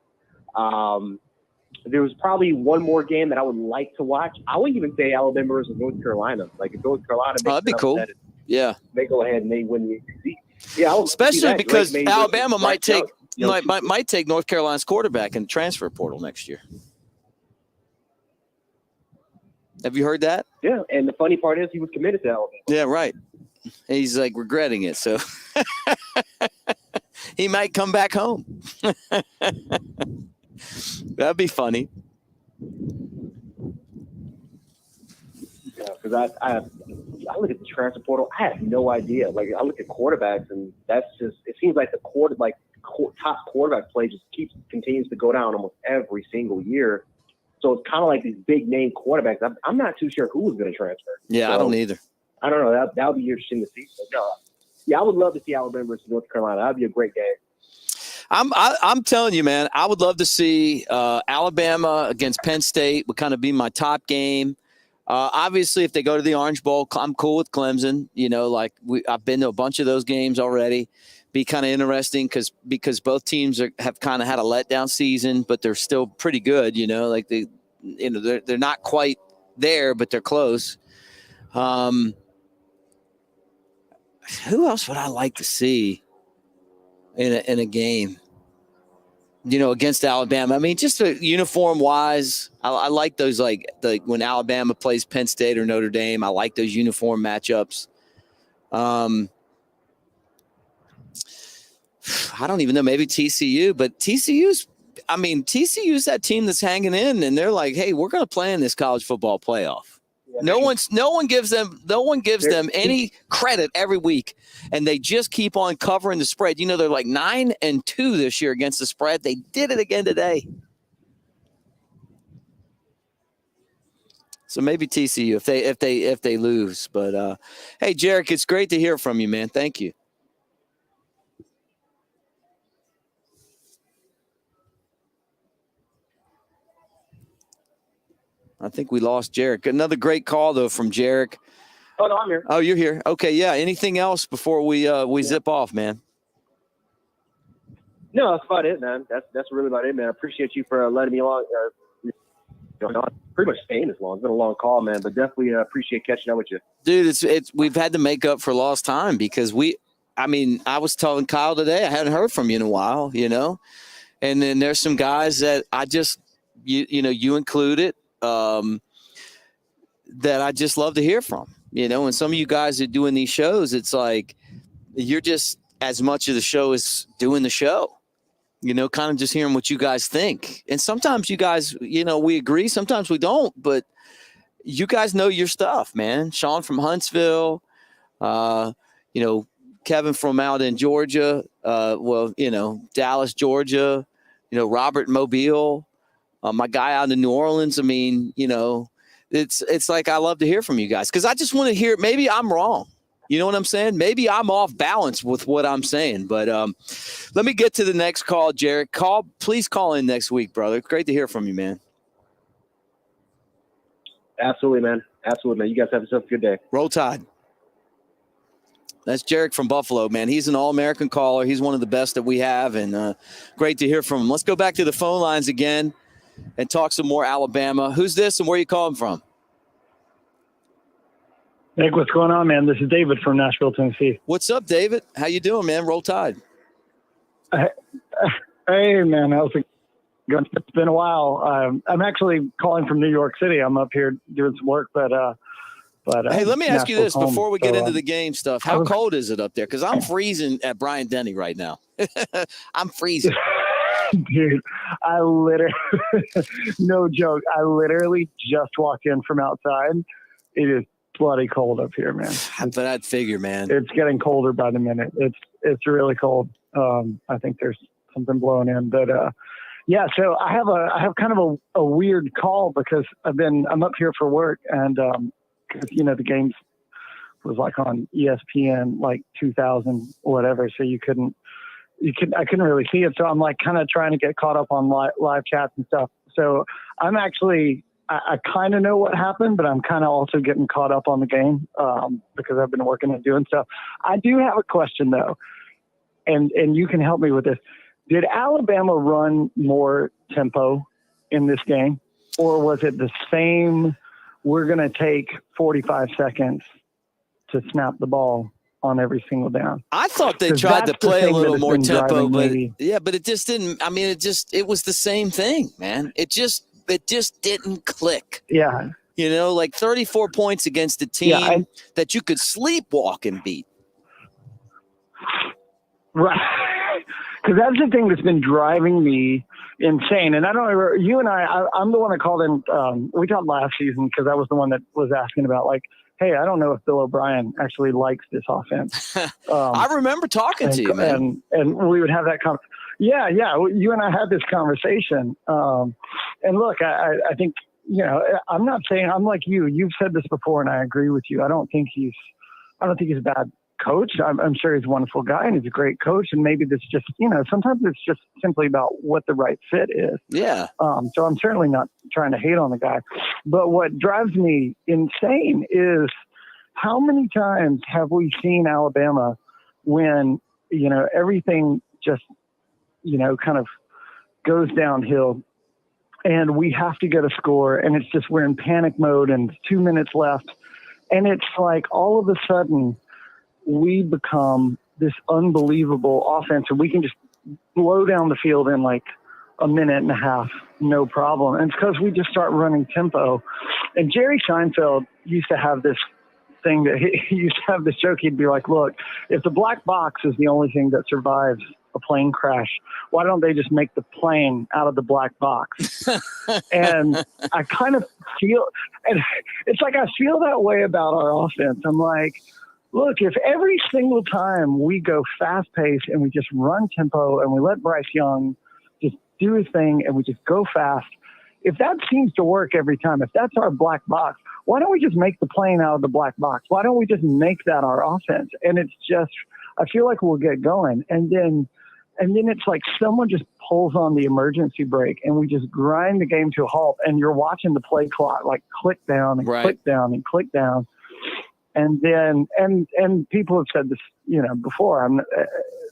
There was probably one more game that I would like to watch. I would even say Alabama versus North Carolina. Like if North Carolina makes that'd be cool. Yeah, they go ahead and they win the ACC. Yeah, especially because Alabama might take North Carolina's quarterback in the transfer portal next year. Have you heard that? Yeah, and the funny part is he was committed to Alabama. Yeah, right. He's like regretting it, so he might come back home. That'd be funny. Yeah, because I look at the transfer portal. I have no idea. Like I look at quarterbacks, and that's just. It seems like the top quarterback play just continues to go down almost every single year. So it's kind of like these big name quarterbacks. I'm not too sure who's going to transfer. Yeah, so, I don't either. I don't know. That would be interesting to see. But no, yeah, I would love to see Alabama versus North Carolina. That'd be a great game. I'm telling you, man, I would love to see Alabama against Penn State would kind of be my top game. Obviously, if they go to the Orange Bowl, I'm cool with Clemson. I've been to a bunch of those games already. Be kind of interesting because both teams have kind of had a letdown season, but they're still pretty good. They're not quite there, but they're close. Who else would I like to see in a game? Against Alabama. I mean, just uniform wise, I like those like when Alabama plays Penn State or Notre Dame. I like those uniform matchups. I don't even know, maybe TCU, but TCU's that team that's hanging in, and they're like, hey, we're going to play in this college football playoff. Yeah, no one gives them any credit every week, and they just keep on covering the spread. They're like 9-2 this year against the spread. They did it again today. So maybe TCU if they lose. But hey, Jarek, it's great to hear from you, man. Thank you. I think we lost Jarek. Another great call, though, from Jarek. Oh, no, I'm here. Oh, you're here. Okay, yeah. Anything else before we zip off, man? No, that's about it, man. That's really about it, man. I appreciate you for letting me along. Not pretty much staying this long. It's been a long call, man, but definitely appreciate catching up with you. Dude, it's we've had to make up for lost time because I was telling Kyle today I hadn't heard from you in a while, and then there's some guys that I just you included that I just love to hear from, and some of you guys are doing these shows. It's like you're just as much of the show as doing the show. Kind of just hearing what you guys think. And sometimes you guys, we agree. Sometimes we don't. But you guys know your stuff, man. Sean from Huntsville, Kevin from out in Georgia, Dallas, Georgia, Robert in Mobile, my guy out in New Orleans. I mean, it's like I love to hear from you guys because I just want to hear. Maybe I'm wrong. You know what I'm saying? Maybe I'm off balance with what I'm saying, but let me get to the next call, Jarek. Please call in next week, brother. Great to hear from you, man. Absolutely, man. Absolutely, man. You guys have yourself a good day. Roll Tide. That's Jarek from Buffalo, man. He's an All-American caller. He's one of the best that we have, and great to hear from him. Let's go back to the phone lines again and talk some more Alabama. Who's this and where you calling from? Nick, what's going on, man? This is David from Nashville, Tennessee. What's up, David? How you doing, man? Roll Tide. Hey, man. How's it going? It's been a while. I'm actually calling from New York City. I'm up here doing some work, but hey, let me ask you this before we get so, into the game stuff. How cold is it up there? Because I'm freezing at Bryant-Denny right now. I'm freezing. Dude, I literally, no joke, I literally just walked in from outside. It is bloody cold up here, man. But I'd figure, man. It's getting colder by the minute. It's really cold. I think there's something blowing in, but yeah. So I have kind of a weird call because I'm up here for work, and the games was like on ESPN like 2000 or whatever, so I couldn't really see it. So I'm like kind of trying to get caught up on live chats and stuff. So I'm actually. I kind of know what happened, but I'm kind of also getting caught up on the game because I've been working and doing stuff. I do have a question, though, and you can help me with this. Did Alabama run more tempo in this game, or was it the same, we're going to take 45 seconds to snap the ball on every single down? I thought they tried to play a little more tempo, but it just didn't. I mean, it was the same thing, man. It just didn't click. Yeah. Like 34 points against a team that you could sleepwalk and beat. Right. Because that's the thing that's been driving me insane. And I don't remember, you and I'm the one that called in. We talked last season because I was the one that was asking about, like, hey, I don't know if Bill O'Brien actually likes this offense. I remember talking to you, man. And we would have that conversation. Yeah. You and I had this conversation. And look, I think, I'm not saying I'm like you. You've said this before, and I agree with you. I don't think he's a bad coach. I'm sure he's a wonderful guy, and he's a great coach. And maybe this just, sometimes it's just simply about what the right fit is. Yeah. So I'm certainly not trying to hate on the guy. But what drives me insane is how many times have we seen Alabama when, everything just, kind of goes downhill and we have to get a score, and it's just, we're in panic mode and 2 minutes left. And it's like all of a sudden we become this unbelievable offense, and we can just blow down the field in like a minute and a half, no problem. And it's because we just start running tempo. And Jerry Seinfeld used to have this thing that he used to have this joke. He'd be like, look, if the black box is the only thing that survives a plane crash, why don't they just make the plane out of the black box? And I kind of feel, and it's like I feel that way about our offense. I'm like, look, if every single time we go fast paced and we just run tempo and we let Bryce Young just do his thing and we just go fast, if that seems to work every time, if that's our black box, why don't we just make the plane out of the black box? Why don't we just make that our offense? And it's just, I feel like we'll get going. And then it's like someone just pulls on the emergency brake and we just grind the game to a halt, and you're watching the play clock like click down and click down and click down. And then, and people have said this, before,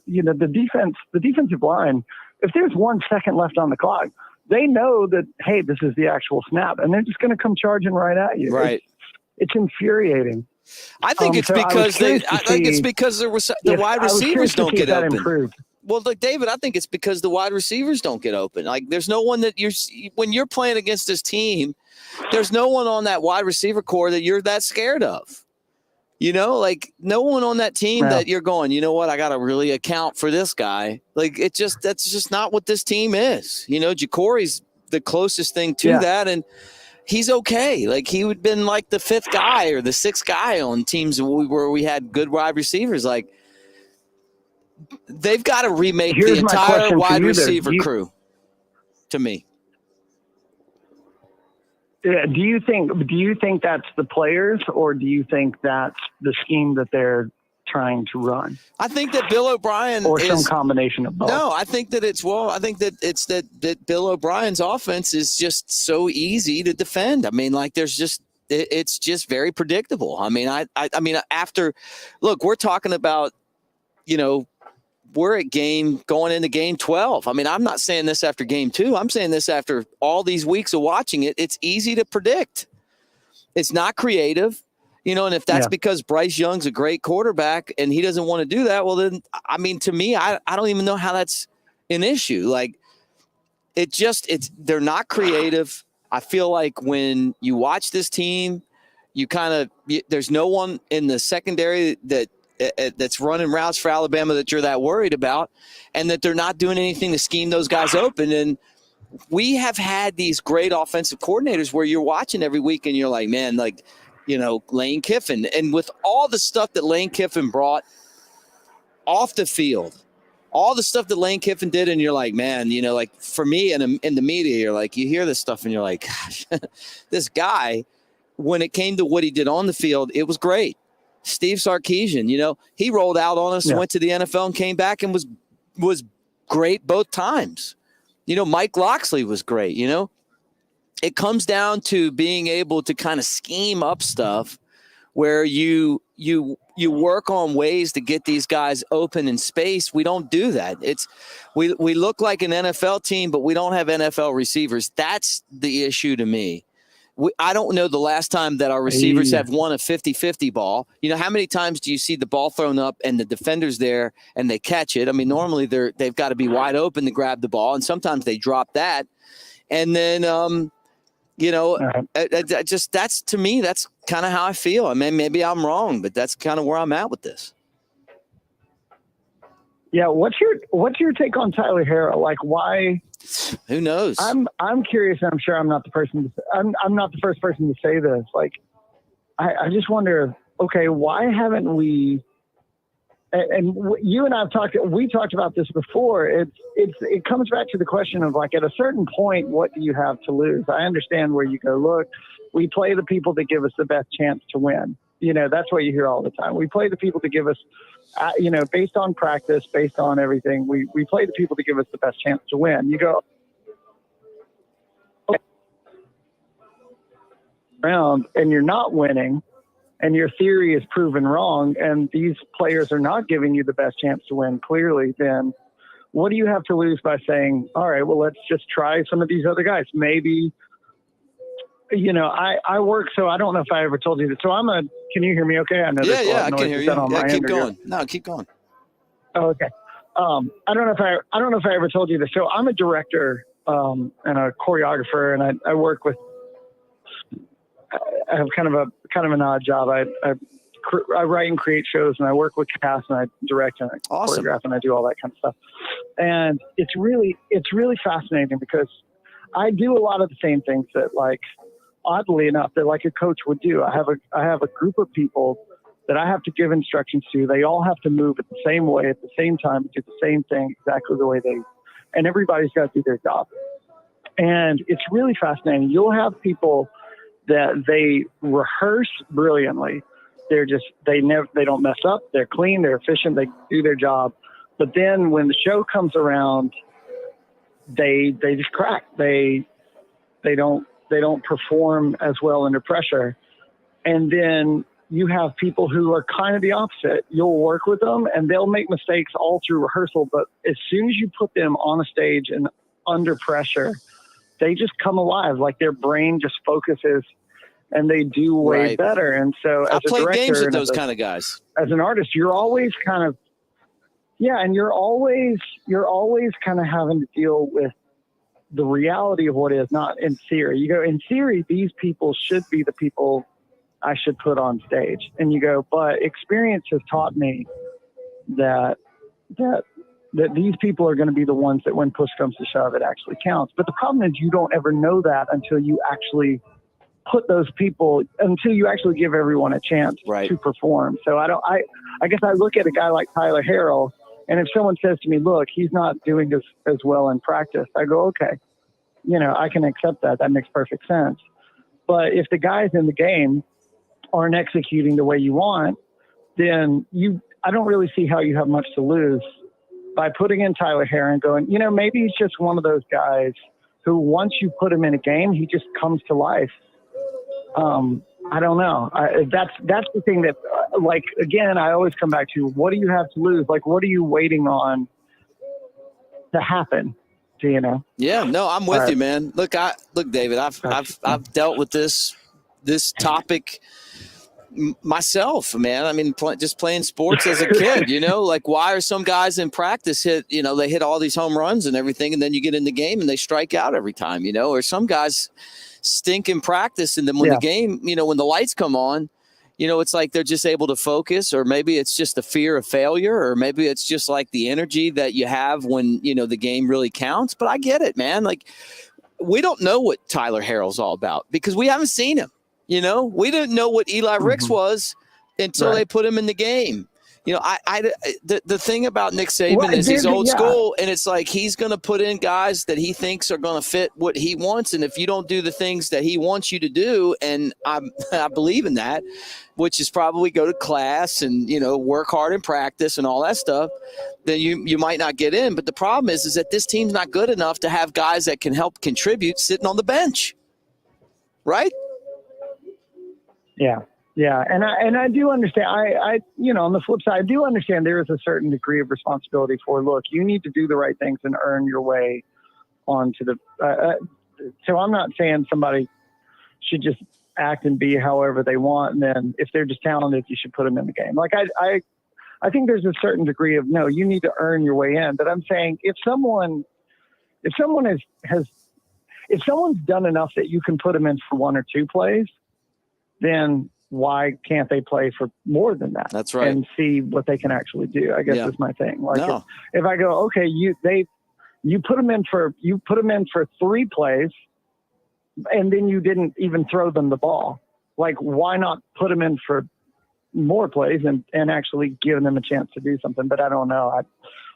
the defensive line, if there's 1 second left on the clock, they know that, hey, this is the actual snap, and they're just going to come charging right at you. Right. It's infuriating. I think it's because the wide receivers don't get open. Improved. Well, look, David, I think it's because the wide receivers don't get open. Like, there's no one that when you're playing against this team, there's no one on that wide receiver core that you're that scared of. Like, no one on that team that you're going, you know what, I got to really account for this guy. Like, that's just not what this team is. Jacory's the closest thing to that, and he's okay. Like, he would have been like the fifth guy or the sixth guy on teams where we had good wide receivers. Like, they've got to remake the entire wide receiver crew, to me. Yeah. Do you think that's the players, or do you think that's the scheme that they're trying to run? I think that Bill O'Brien or some combination of both. No, I think that it's that Bill O'Brien's offense is just so easy to defend. I mean, like, it's just very predictable. I mean, I mean, look, we're talking about, we're going into game 12. I mean, I'm not saying this after game 2. I'm saying this after all these weeks of watching it. It's easy to predict. It's not creative, and if that's because Bryce Young's a great quarterback and he doesn't want to do that, well, then, I mean, to me, I don't even know how that's an issue. Like, they're not creative. I feel like when you watch this team, there's no one in the secondary that's running routes for Alabama that you're that worried about, and that they're not doing anything to scheme those guys open. And we have had these great offensive coordinators where you're watching every week and you're like, man, like, Lane Kiffin. And with all the stuff that Lane Kiffin brought off the field, all the stuff that Lane Kiffin did, and you're like, man, like, for me in the media, you're like, you hear this stuff and you're like, gosh, this guy, when it came to what he did on the field, it was great. Steve Sarkisian, he rolled out on us, went to the NFL and came back and was great both times. Mike Loxley was great. It comes down to being able to kind of scheme up stuff where you work on ways to get these guys open in space. We don't do that. We look like an NFL team, but we don't have NFL receivers. That's the issue to me. I don't know the last time that our receivers have won a 50-50 ball. How many times do you see the ball thrown up and the defender's there and they catch it? I mean, normally they've got to be wide open to grab the ball, and sometimes they drop that. And then, that's, to me, that's kind of how I feel. I mean, maybe I'm wrong, but that's kind of where I'm at with this. Yeah, what's your take on Tyler Harrell? Like, why? Who knows? I'm curious, and I'm sure I'm not the person. I'm not the first person to say this. Like, I just wonder. Okay, why haven't we? And you and we talked about this before. It comes back to the question of, like, at a certain point, what do you have to lose? I understand where you go. Look, we play the people that give us the best chance to win. That's what you hear all the time. We play the people to give us, based on practice, based on everything, we play the people to give us the best chance to win. You go around and you're not winning, and your theory is proven wrong, and these players are not giving you the best chance to win, clearly, then what do you have to lose by saying, all right, well, let's just try some of these other guys? Maybe, I work, so I don't know if I ever told you that. So can you hear me okay? I know I can hear you. Yeah, keep going. No, keep going. Oh, okay. I don't know if I ever told you this. So I'm a director and a choreographer, and I work with, I have kind of an odd job. I write and create shows, and I work with cast, and I direct and I choreograph, and I do all that kind of stuff. And it's really fascinating because I do a lot of the same things that, like, oddly enough, that like a coach would do. I have a group of people that I have to give instructions to. They all have to move at the same way at the same time, do the same thing exactly the way and everybody's got to do their job. And it's really fascinating. You'll have people that they rehearse brilliantly. They don't mess up. They're clean. They're efficient. They do their job. But then when the show comes around, they just crack. They don't perform as well under pressure. And then you have people who are kind of the opposite. You'll work with them and they'll make mistakes all through rehearsal, but as soon as you put them on a stage and under pressure, they just come alive. Like their brain just focuses and they do way better. And so as I a played director games with and those kind of guys. As an artist, you're always kind of, and you're always kind of having to deal with the reality of what is, not in theory. You go, in theory, these people should be the people I should put on stage. And you go, but experience has taught me that these people are going to be the ones that when push comes to shove, it actually counts. But the problem is you don't ever know that until you actually put those people, until you actually give everyone a chance to perform. So I guess I look at a guy like Tyler Harrell, and if someone says to me, look, he's not doing as well in practice, I go, okay, I can accept that. That makes perfect sense. But if the guys in the game aren't executing the way you want, then I don't really see how you have much to lose by putting in Tyler Harrell and going, maybe he's just one of those guys who once you put him in a game, he just comes to life. I don't know. That's the thing that, again, I always come back to, what do you have to lose? Like, what are you waiting on to happen? Yeah, no, I'm with you, man. Look, David, I've dealt with this topic myself, man. I mean, just playing sports as a kid, like why are some guys in practice they hit all these home runs and everything, and then you get in the game and they strike out every time, or some guys stink in practice, and then when the game, when the lights come on, it's like they're just able to focus, or maybe it's just the fear of failure, or maybe it's just like the energy that you have when, the game really counts. But I get it, man. Like, we don't know what Tyler Harrell's all about because we haven't seen him. We didn't know what Eli Ricks was until they put him in the game. The thing about Nick Saban is he's old school, and it's like he's going to put in guys that he thinks are going to fit what he wants. And if you don't do the things that he wants you to do, and I believe in that, which is probably go to class and, work hard in practice and all that stuff, then you might not get in. But the problem is that this team's not good enough to have guys that can help contribute sitting on the bench. Right? Yeah. And I do understand. I on the flip side, I do understand there is a certain degree of responsibility for, look, you need to do the right things and earn your way onto the, so I'm not saying somebody should just act and be however they want. And then if they're just talented, you should put them in the game. Like I think there's a certain degree of, no, you need to earn your way in. But I'm saying if someone's done enough that you can put them in for one or two plays, then why can't they play for more than that? That's right. And see what they can actually do, I guess is my thing. Like if I go, okay, you put them in for 3 plays and then you didn't even throw them the ball. Like, why not put them in for more plays and actually give them a chance to do something? But I don't know. Like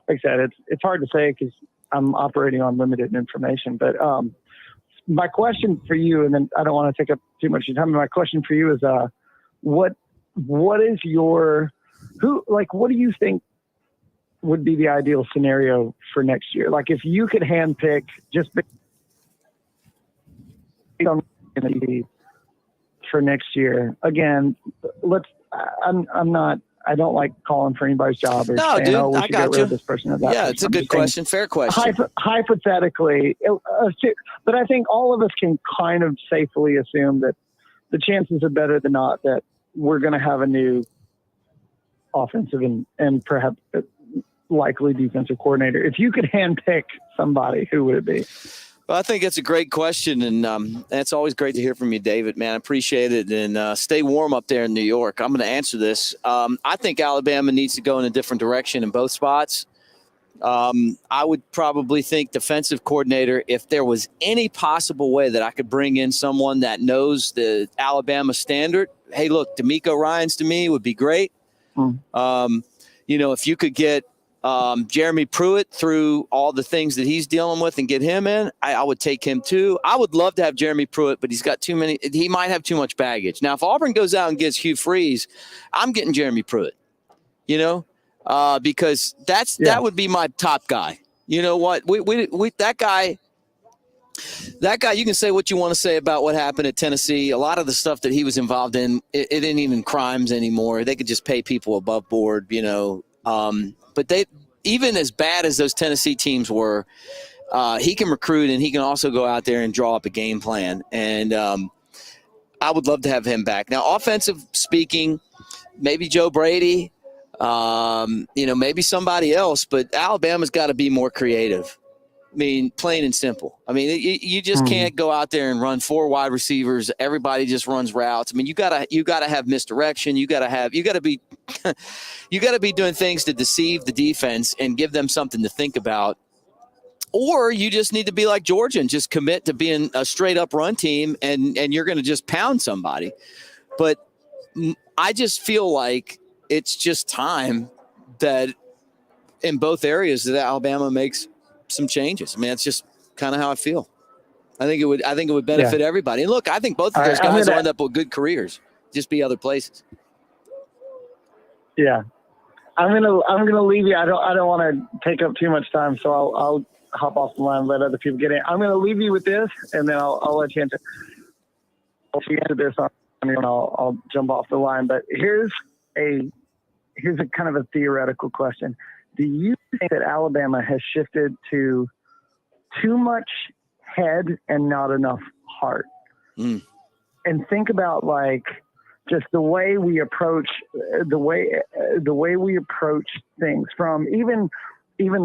I said, it's hard to say because I'm operating on limited information, but, my question for you, and then I don't want to take up too much of your time. My question for you is, what is what do you think would be the ideal scenario for next year? Like, if you could handpick just for next year, again, I don't like calling for anybody's job or saying, dude, we should get rid of this person or that person. It's a good question. Fair question. Hypothetically, but I think all of us can kind of safely assume that the chances are better than not that we're going to have a new offensive and perhaps likely defensive coordinator. If you could handpick somebody, who would it be? Well, I think it's a great question, and it's always great to hear from you, David, man. I appreciate it, and stay warm up there in New York. I'm going to answer this. I think Alabama needs to go in a different direction in both spots. I would probably think defensive coordinator, if there was any possible way that I could bring in someone that knows the Alabama standard. Hey, look, D'Amico Ryans to me would be great. If you could get Jeremy Pruitt through all the things that he's dealing with and get him in, I would take him too. I would love to have Jeremy Pruitt, but he's got too many. He might have too much baggage. Now, if Auburn goes out and gets Hugh Freeze, I'm getting Jeremy Pruitt, because that would be my top guy. You know what? We that guy, That guy, you can say what you want to say about what happened at Tennessee. A lot of the stuff that he was involved in, it ain't even crimes anymore. They could just pay people above board, But they, even as bad as those Tennessee teams were, he can recruit, and he can also go out there and draw up a game plan. And I would love to have him back. Now, offensive speaking, maybe Joe Brady, maybe somebody else, but Alabama's got to be more creative. I mean, plain and simple. I mean, you just can't go out there and run 4 wide receivers. Everybody just runs routes. I mean, you gotta have misdirection. You gotta be doing things to deceive the defense and give them something to think about. Or you just need to be like Georgia and just commit to being a straight up run team, and you're going to just pound somebody. But I just feel like it's just time that in both areas that Alabama makes some changes. I mean, that's just kind of how I feel. I think it would benefit everybody. And look, I think both of those guys will end up with good careers, just be other places. Yeah, I'm gonna leave you. I don't want to take up too much time, so I'll hop off the line and let other people get in. I'm gonna leave you with this, and then I'll let you answer. I'll answer this on you, and I'll jump off the line. But here's a kind of a theoretical question. Do you think that Alabama has shifted to too much head and not enough heart? And think about just the way we approach things, from even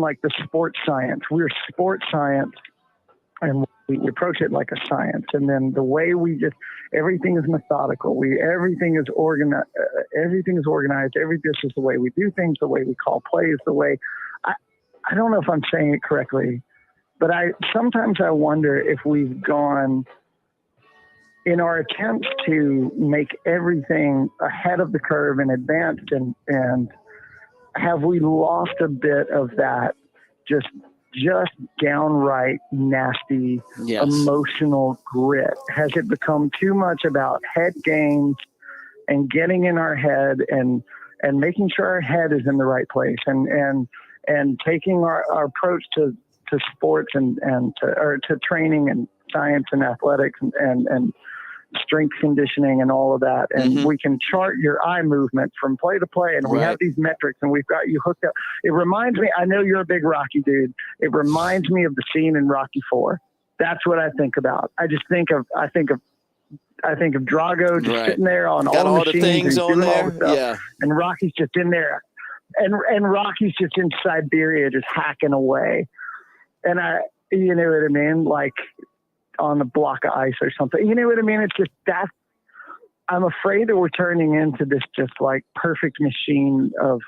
like the sports science. We're sports science, and we approach it like a science. And then the way everything is methodical. Everything is organized. This is the way we do things, the way we call plays, the way I don't know if I'm saying it correctly, but sometimes I wonder if we've gone in our attempts to make everything ahead of the curve and advanced, and have we lost a bit of that just downright nasty, emotional grit? Has it become too much about head games and getting in our head and making sure our head is in the right place, and taking our approach to sports and to training and science and athletics and strength conditioning and all of that. And we can chart your eye movement from play to play, and we have these metrics, and we've got you hooked up. It reminds me, I know you're a big Rocky dude. It reminds me of the scene in Rocky IV. That's what I think about. I think of Drago just sitting there on got all the machines things and on doing all there. the stuff. And Rocky's just in there. And Rocky's just in Siberia, just hacking away. And you know what I mean? Like on a block of ice or something. You know what I mean? It's just that. I'm afraid that we're turning into this just like perfect machine of,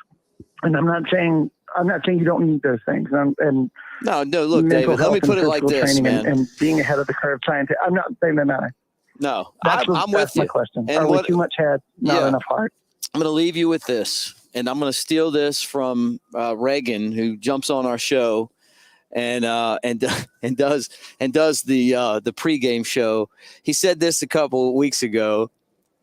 and I'm not saying you don't need those things. And no, look, David, let me put it like this, man. And being ahead of the curve, scientific. I'm not saying that. No, I'm with you. That's my question. And we too much head, not enough heart? I'm going to leave you with this, and I'm going to steal this from Reagan, who jumps on our show and does the pregame show. He said this a couple of weeks ago,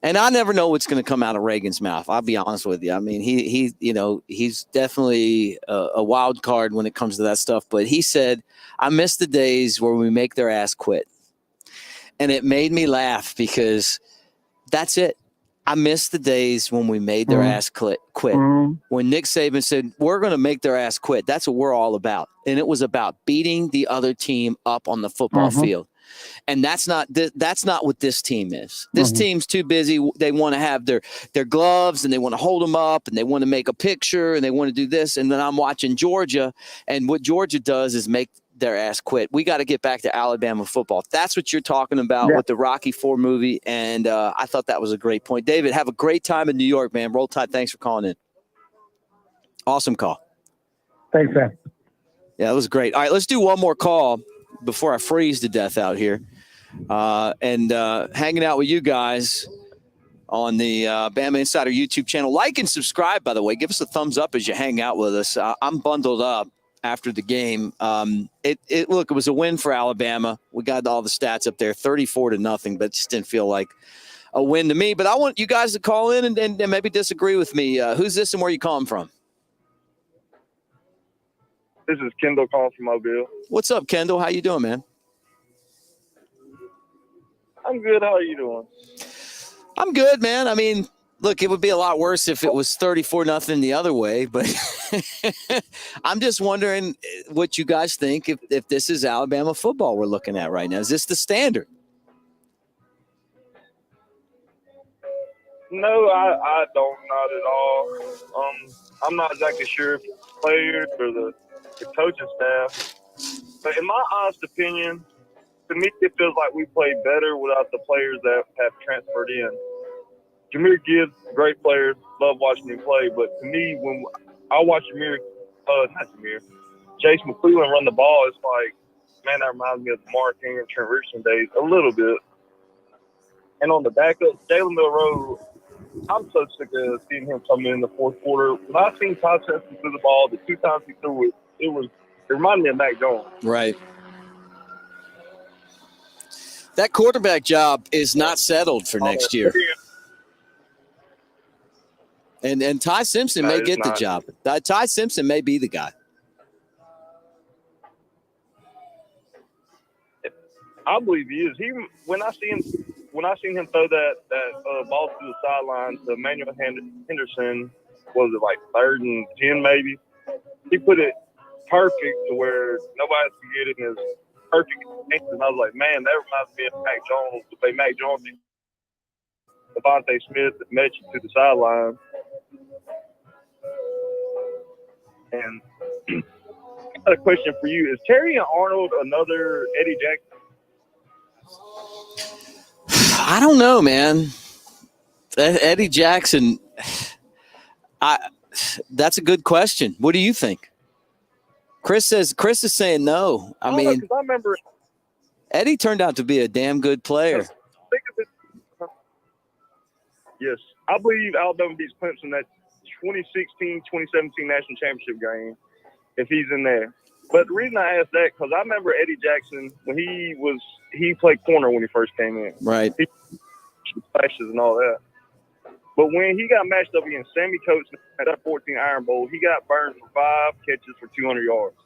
and I never know what's going to come out of Reagan's mouth. I'll be honest with you. I mean, he's definitely a wild card when it comes to that stuff. But he said, "I miss the days where we make their ass quit," and it made me laugh because that's it. I miss the days when we made their ass quit. When Nick Saban said, "We're going to make their ass quit." That's what we're all about. And it was about beating the other team up on the football field. And that's not what this team is. This team's too busy. They want to have their gloves, and they want to hold them up, and they want to make a picture, and they want to do this. And then I'm watching Georgia, and what Georgia does is make their ass quit. We got to get back to Alabama football. That's what you're talking about with the Rocky IV movie, and I thought that was a great point. David, have a great time in New York, man. Roll Tide. Thanks for calling in. Awesome call. Thanks, man. Yeah, that was great. All right, let's do one more call before I freeze to death out here. And hanging out with you guys on the Bama Insider YouTube channel. Like and subscribe, by the way. Give us a thumbs up as you hang out with us. I'm bundled up after the game. It was a win for Alabama. We got all the stats up there, 34-0, but it just didn't feel like a win to me. But I want you guys to call in and maybe disagree with me. Who's this and where you calling from? This is Kendall calling from Mobile. What's up, Kendall? How you doing, man? I'm good. How are you doing? I'm good, man. I mean, look, it would be a lot worse if it was 34-0 the other way, but I'm just wondering what you guys think if this is Alabama football we're looking at right now. Is this the standard? No, I don't, not at all. I'm not exactly sure if it's the players or the coaching staff, but in my honest opinion, to me, it feels like we played better without the players that have transferred in. Jahmyr Gibbs, great player, love watching him play, but to me, when I watch Chase McClellan run the ball, it's like, man, that reminds me of the Mark Ingram, Trent Richardson days a little bit. And on the backup, Jalen Milroe, I'm so sick of seeing him come in the fourth quarter. When I seen Todd Simpson through the ball, the 2 times he threw it, it reminded me of Mac Jones. Right. That quarterback job is not settled for next year. And Ty Simpson may get the job. Ty Simpson may be the guy. I believe he is. When I seen him throw that ball to the sideline to Emmanuel Henderson, was it like 3rd and 10 maybe? He put it perfect to where nobody could get it in his perfect. And I was like, man, that reminds me of Mac Jones. The way Mac Jones, Devontae Smith met you to the sideline. And I got a question for you. Is Terry Arnold another Eddie Jackson? I don't know, man. Eddie Jackson, that's a good question. What do you think? Chris is saying no. I mean, I remember Eddie turned out to be a damn good player. Yes, I believe Alabama beats Clemson that 2016-2017 national championship game if he's in there. But the reason I asked that, because I remember Eddie Jackson when he played corner when he first came in. Right. He flashes and all that. But when he got matched up against Sammy Coates at that 14 Iron Bowl, he got burned for 5 catches for 200 yards.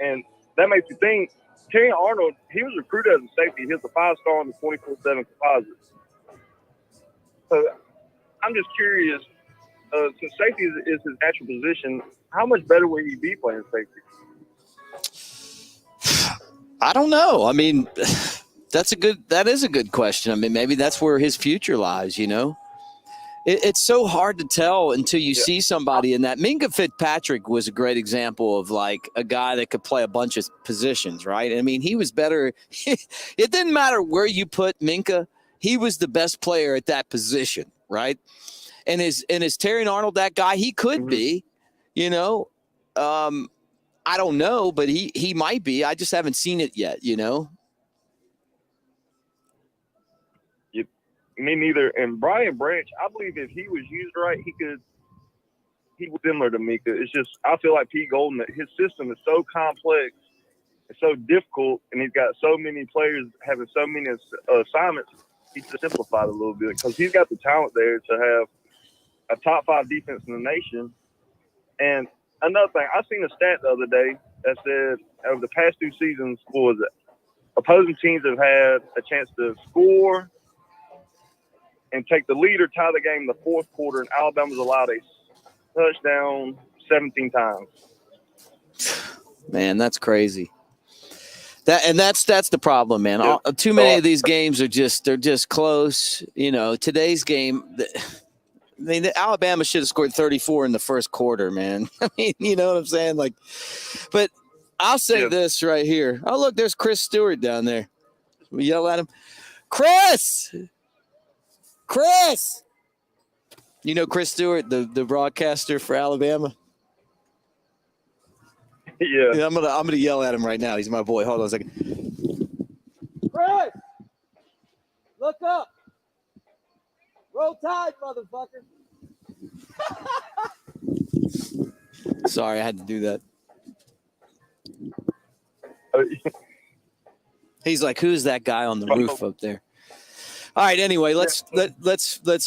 And that makes me think, Terry Arnold, he was recruited as a safety. He was a 5-star on the 24/7 composite. So I'm just curious, since safety is his natural position, how much better would he be playing safety? I don't know. I mean, that is a good question. I mean, maybe that's where his future lies, you know? It's so hard to tell until you see somebody in that. Minka Fitzpatrick was a great example of like a guy that could play a bunch of positions, right? I mean, he was better. It didn't matter where you put Minka. He was the best player at that position, right? And is Terry Arnold that guy? He could be, you know. I don't know, but he might be. I just haven't seen it yet, you know. Me neither. And Brian Branch, I believe if he was used right, he was similar to Mika. It's just I feel like Pete Golden, his system is so complex, it's so difficult, and he's got so many players having so many assignments. He's just simplified a little bit because he's got the talent there to have a top 5 defense in the nation. And another thing, I seen a stat the other day that said over the past 2 seasons, what was it? Opposing teams have had a chance to score and take the lead or tie the game in the fourth quarter, and Alabama's allowed a touchdown 17 times. Man, that's crazy. That's the problem, man. Yeah. Too many of these games are just close. You know, today's game, Alabama should have scored 34 in the first quarter, man. I mean, you know what I'm saying? Like, but I'll say this right here. Oh, look, there's Chris Stewart down there. We yell at him, Chris. You know Chris Stewart, the broadcaster for Alabama? Yeah. I'm gonna yell at him right now. He's my boy. Hold on a second. Chris! Look up! Roll Tide, motherfucker! Sorry, I had to do that. He's like, who's that guy on the roof up there? All right. Anyway, let's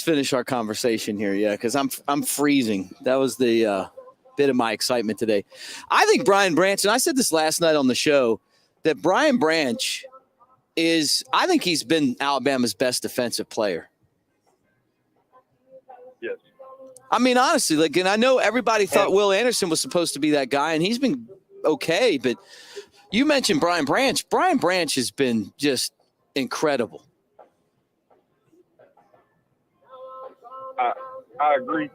finish our conversation here. Yeah, because I'm freezing. That was the bit of my excitement today. I think Brian Branch, and I said this last night on the show, that Brian Branch I think he's been Alabama's best defensive player. Yes. I mean, honestly, like, and I know everybody thought Will Anderson was supposed to be that guy, and he's been okay. But you mentioned Brian Branch. Brian Branch has been just incredible. I agree.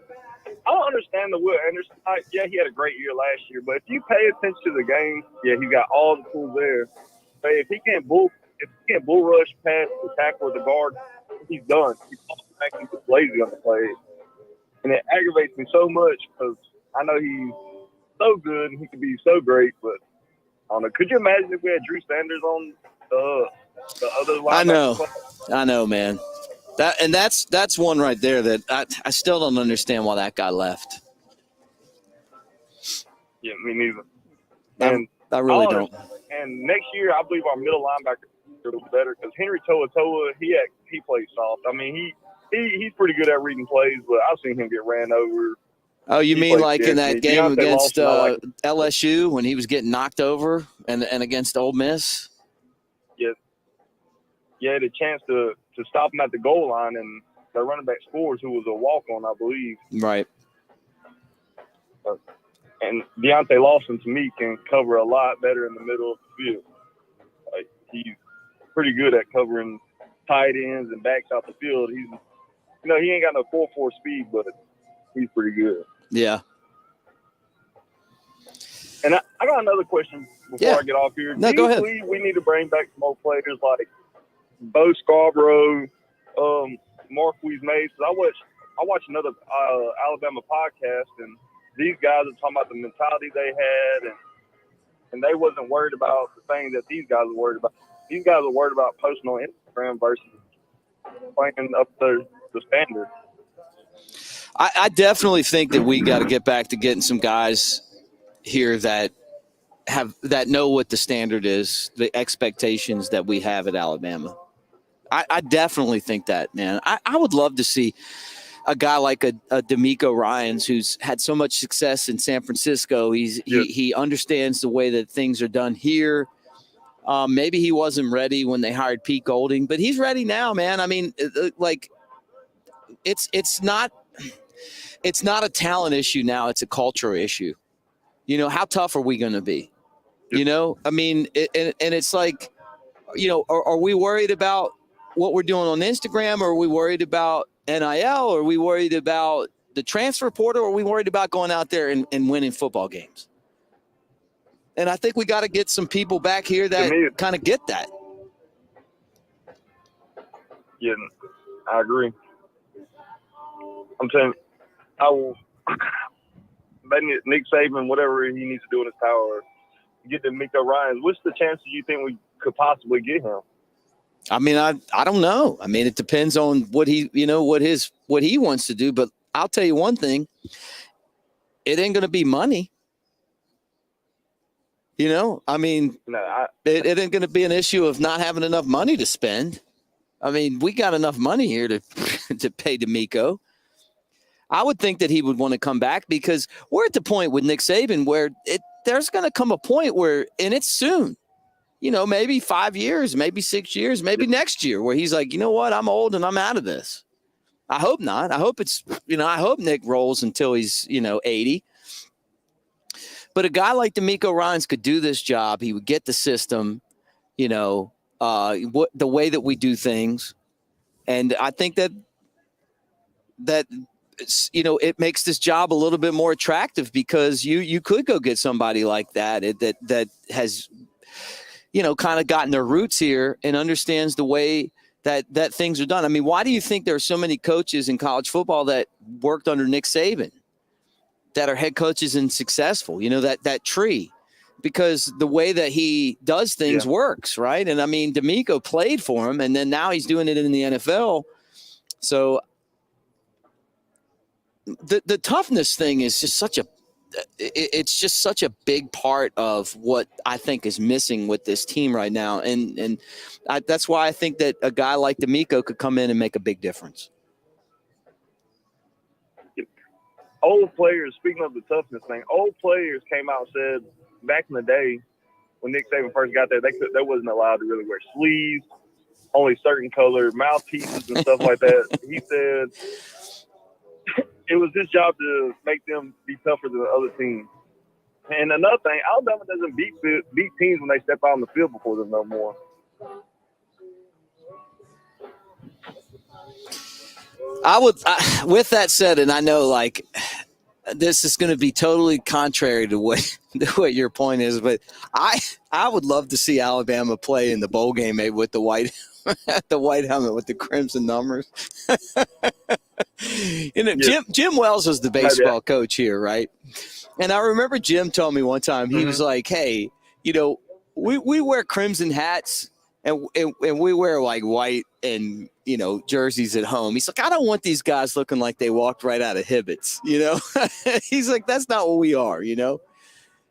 I don't understand the Will Anderson. Yeah, he had a great year last year, but if you pay attention to the game, yeah, he got all the tools there. But if he can't bull rush past the tackle or the guard, he's done. He's automatically just lazy on the play. And it aggravates me so much because I know he's so good and he could be so great, but I don't know. Could you imagine if we had Drew Sanders on the other line? I know, man. That's one right there that I still don't understand why that guy left. Yeah, me neither. And I really don't. And next year, I believe our middle linebacker will be better because Henry Toa, he plays soft. I mean, he's pretty good at reading plays, but I've seen him get ran over. Oh, you mean like in that game against LSU when he was getting knocked over and against Ole Miss? Yeah. You had a chance to stop him at the goal line, and the running back scores, who was a walk-on, I believe. Right. And Deontay Lawson, to me, can cover a lot better in the middle of the field. Like, he's pretty good at covering tight ends and backs out the field. He's, he ain't got no 4.4 speed, but he's pretty good. Yeah. And I got another question before I get off here. No, go ahead. We need to bring back some more players like Bo Scarborough, Marquise Mays. I watched another Alabama podcast, and these guys are talking about the mentality they had, and they wasn't worried about the things that these guys were worried about. These guys are worried about posting on Instagram versus playing up the standard. I definitely think that we got to get back to getting some guys here that know what the standard is, the expectations that we have at Alabama. I definitely think that, man. I would love to see a guy like a D'Amico Ryans, who's had so much success in San Francisco. He understands the way that things are done here. Maybe he wasn't ready when they hired Pete Golding, but he's ready now, man. I mean, like, it's not a talent issue now. It's a culture issue. How tough are we going to be? I mean, and it's like, are we worried about what we're doing on Instagram? Or are we worried about NIL? Or are we worried about the transfer portal? Or are we worried about going out there and winning football games? And I think we got to get some people back here that kind of get that. Yeah, I agree. I'm saying, Nick Saban, whatever he needs to do in his power, get to D'Amico Ryans. What's the chances you think we could possibly get him? I mean, I don't know. I mean, it depends on what he wants to do. But I'll tell you one thing: it ain't going to be money. I mean, it ain't going to be an issue of not having enough money to spend. I mean, we got enough money here to pay D'Amico. I would think that he would want to come back because we're at the point with Nick Saban where there's going to come a point where, and it's soon, maybe 5 years, maybe 6 years, maybe next year, where he's like, you know what, I'm old and I'm out of this. I hope not. I hope I hope Nick rolls until he's, 80. But a guy like D'Amico Ryans could do this job. He would get the system, the way that we do things. And I think that it makes this job a little bit more attractive because you could go get somebody like that has, kind of gotten their roots here and understands the way that things are done. I mean, why do you think there are so many coaches in college football that worked under Nick Saban that are head coaches and successful? That tree, because the way that he does things works, right? And I mean, D'Amico played for him, and then now he's doing it in the NFL. So the toughness thing is just such a big part of what I think is missing with this team right now. And that's why I think that a guy like D'Amico could come in and make a big difference. Speaking of the toughness thing, old players came out and said back in the day when Nick Saban first got there, they wasn't allowed to really wear sleeves, only certain color mouthpieces and stuff like that. He said it was his job to make them be tougher than the other teams. And another thing, Alabama doesn't beat teams when they step out on the field before them no more. With that said, and I know like this is going to be totally contrary to what your point is, but I would love to see Alabama play in the bowl game maybe with the white helmet with the crimson numbers. Jim Wells was the baseball coach here, right? And I remember Jim told me one time, he was like, hey, we wear crimson hats and we wear like white and, jerseys at home. He's like, I don't want these guys looking like they walked right out of Hibbett's, He's like, that's not what we are,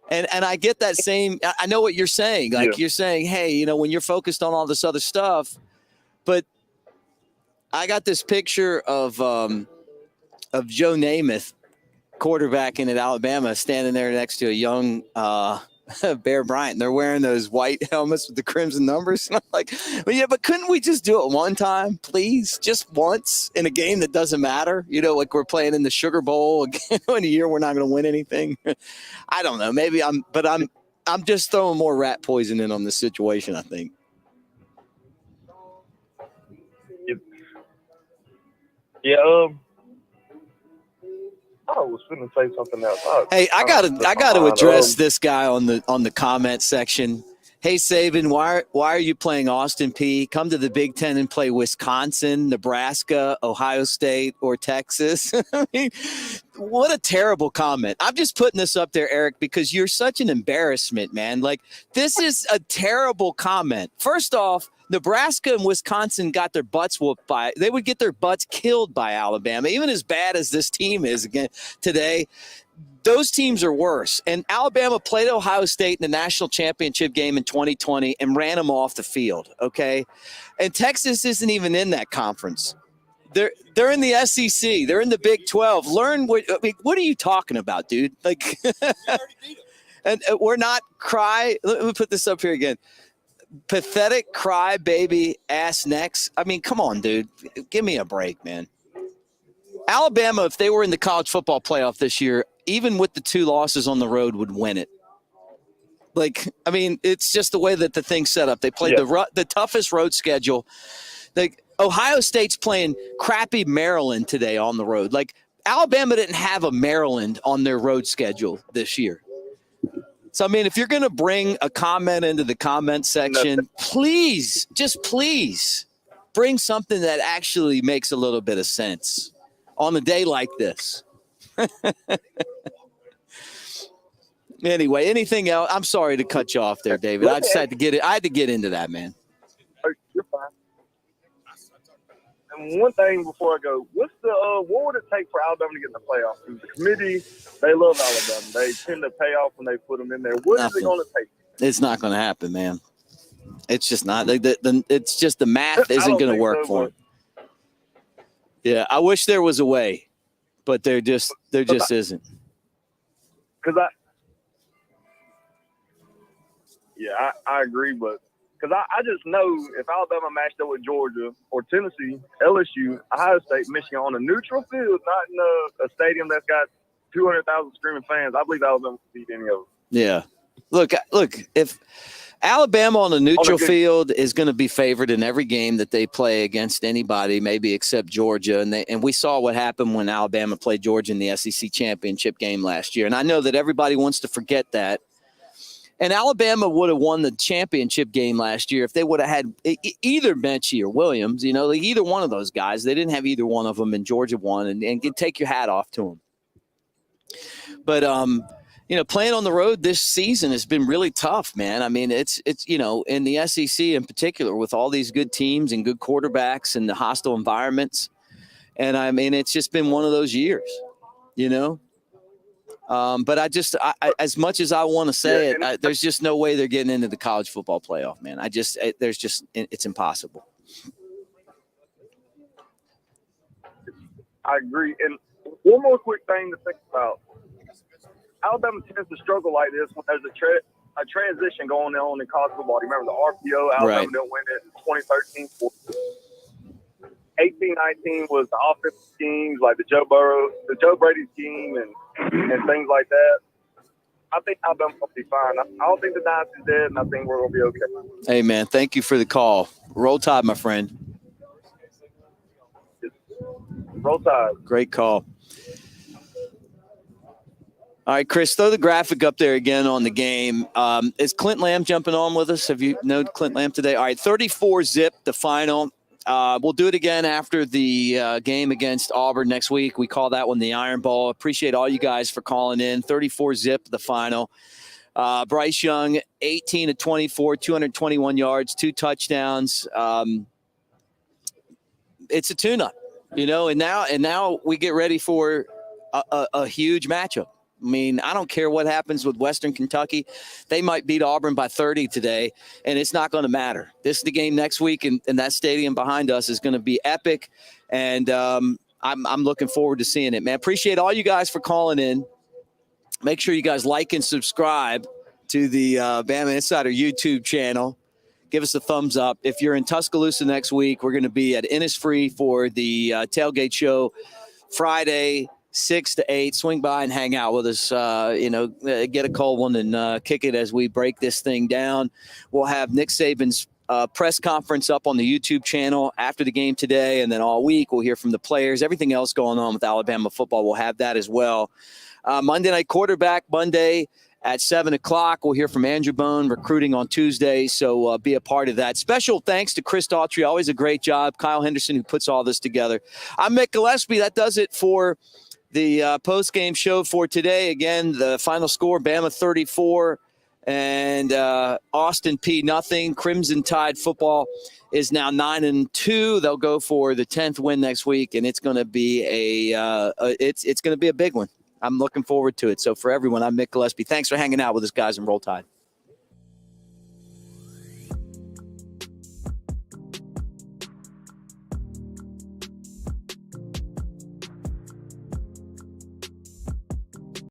And I get that same, I know what you're saying. Like you're saying, hey, when you're focused on all this other stuff, but I got this picture of Joe Namath, quarterbacking at Alabama, standing there next to a young Bear Bryant. They're wearing those white helmets with the crimson numbers. And I'm like, well, yeah, but couldn't we just do it one time, please? Just once in a game that doesn't matter? Like we're playing in the Sugar Bowl again in a year we're not going to win anything. I don't know. Maybe I'm just throwing more rat poison in on this situation, I think. Yeah, I was going to say something else. Hey, I gotta address this guy on the comment section. Hey, Saban, why are you playing Austin Peay? Come to the Big Ten and play Wisconsin, Nebraska, Ohio State, or Texas. I mean, what a terrible comment. I'm just putting this up there, Eric, because you're such an embarrassment, man. Like, this is a terrible comment. First off, Nebraska and Wisconsin got their butts whooped they would get their butts killed by Alabama. Even as bad as this team is again today, those teams are worse. And Alabama played Ohio State in the national championship game in 2020 and ran them off the field. Okay. And Texas isn't even in that conference. They're in the SEC. They're in the Big 12. Learn what are you talking about, dude? Like, and we're not let me put this up here again. Pathetic crybaby ass necks. I mean, come on, dude. Give me a break, man. Alabama, if they were in the college football playoff this year, even with the 2 losses on the road, would win it. Like, I mean, it's just the way that the thing's set up. They played the toughest road schedule. Like, Ohio State's playing crappy Maryland today on the road. Like, Alabama didn't have a Maryland on their road schedule this year. So, I mean, if you're going to bring a comment into the comment section, please, just please bring something that actually makes a little bit of sense on a day like this. Anyway, anything else? I'm sorry to cut you off there, David. I just had to get it. I had to get into that, man. You're fine. And one thing before I go, what would it take for Alabama to get in the playoffs? The committee, they love Alabama. They tend to pay off when they put them in there. What is it going to take? It's not going to happen, man. It's just not. It's just the math isn't going to work for them. Yeah, I wish there was a way, but there just isn't. Because I agree, but because I just know if Alabama matched up with Georgia or Tennessee, LSU, Ohio State, Michigan on a neutral field, not in a stadium that's got 200,000 screaming fans, I believe Alabama can beat any of them. Yeah. Look, if Alabama on a neutral field is going to be favored in every game that they play against anybody, maybe except Georgia. And we saw what happened when Alabama played Georgia in the SEC championship game last year. And I know that everybody wants to forget that. And Alabama would have won the championship game last year if they would have had either Mechie or Williams, like either one of those guys. They didn't have either one of them, and Georgia won, and take your hat off to them. But, playing on the road this season has been really tough, man. I mean, it's in the SEC in particular with all these good teams and good quarterbacks and the hostile environments. And, I mean, it's just been one of those years, But as much as I want to say it, there's just no way they're getting into the college football playoff, man. It's impossible. I agree. And one more quick thing to think about. Alabama tends to struggle like this when there's a a transition going on in college football. Do you remember the RPO? Alabama Right. didn't win it in 2013. 18-19 was the offensive schemes like the Joe Brady scheme and things like that. I think Alabama will be fine. I don't think the dynasty's dead, and I think we're going to be okay. Hey, man, thank you for the call. Roll Tide, my friend. Roll Tide. Great call. All right, Chris, throw the graphic up there again on the game. Is Clint Lamb jumping on with us? Have you known Clint Lamb today? All right, 34-zip, the final. We'll do it again after the game against Auburn next week. We call that one the Iron Bowl. Appreciate all you guys for calling in. 34-zip, the final. Bryce Young, 18 of 24, 221 yards, 2 touchdowns. It's a tune-up, and now we get ready for a huge matchup. I mean, I don't care what happens with Western Kentucky. They might beat Auburn by 30 today, and it's not going to matter. This is the game next week, and that stadium behind us is going to be epic, and I'm looking forward to seeing it, man. Appreciate all you guys for calling in. Make sure you guys like and subscribe to the BamaInsider YouTube channel. Give us a thumbs up. If you're in Tuscaloosa next week, we're going to be at Innisfree for the tailgate show Friday, 6 to 8. Swing by and hang out with us. Get a cold one and kick it as we break this thing down. We'll have Nick Saban's press conference up on the YouTube channel after the game today, and then all week we'll hear from the players. Everything else going on with Alabama football, we'll have that as well. Monday Night Quarterback, Monday at 7 o'clock. We'll hear from Andrew Bone, recruiting on Tuesday, so be a part of that. Special thanks to Chris Daughtry. Always a great job. Kyle Henderson, who puts all this together. I'm Mick Gillispie. That does it for the post-game show for today. Again, the final score, Bama 34 and Austin Peay nothing. Crimson Tide football is now 9-2. They'll go for the 10th win next week, and it's going to be it's going to be a big one. I'm looking forward to it. So for everyone, I'm Mick Gillispie. Thanks for hanging out with us, guys, and Roll Tide.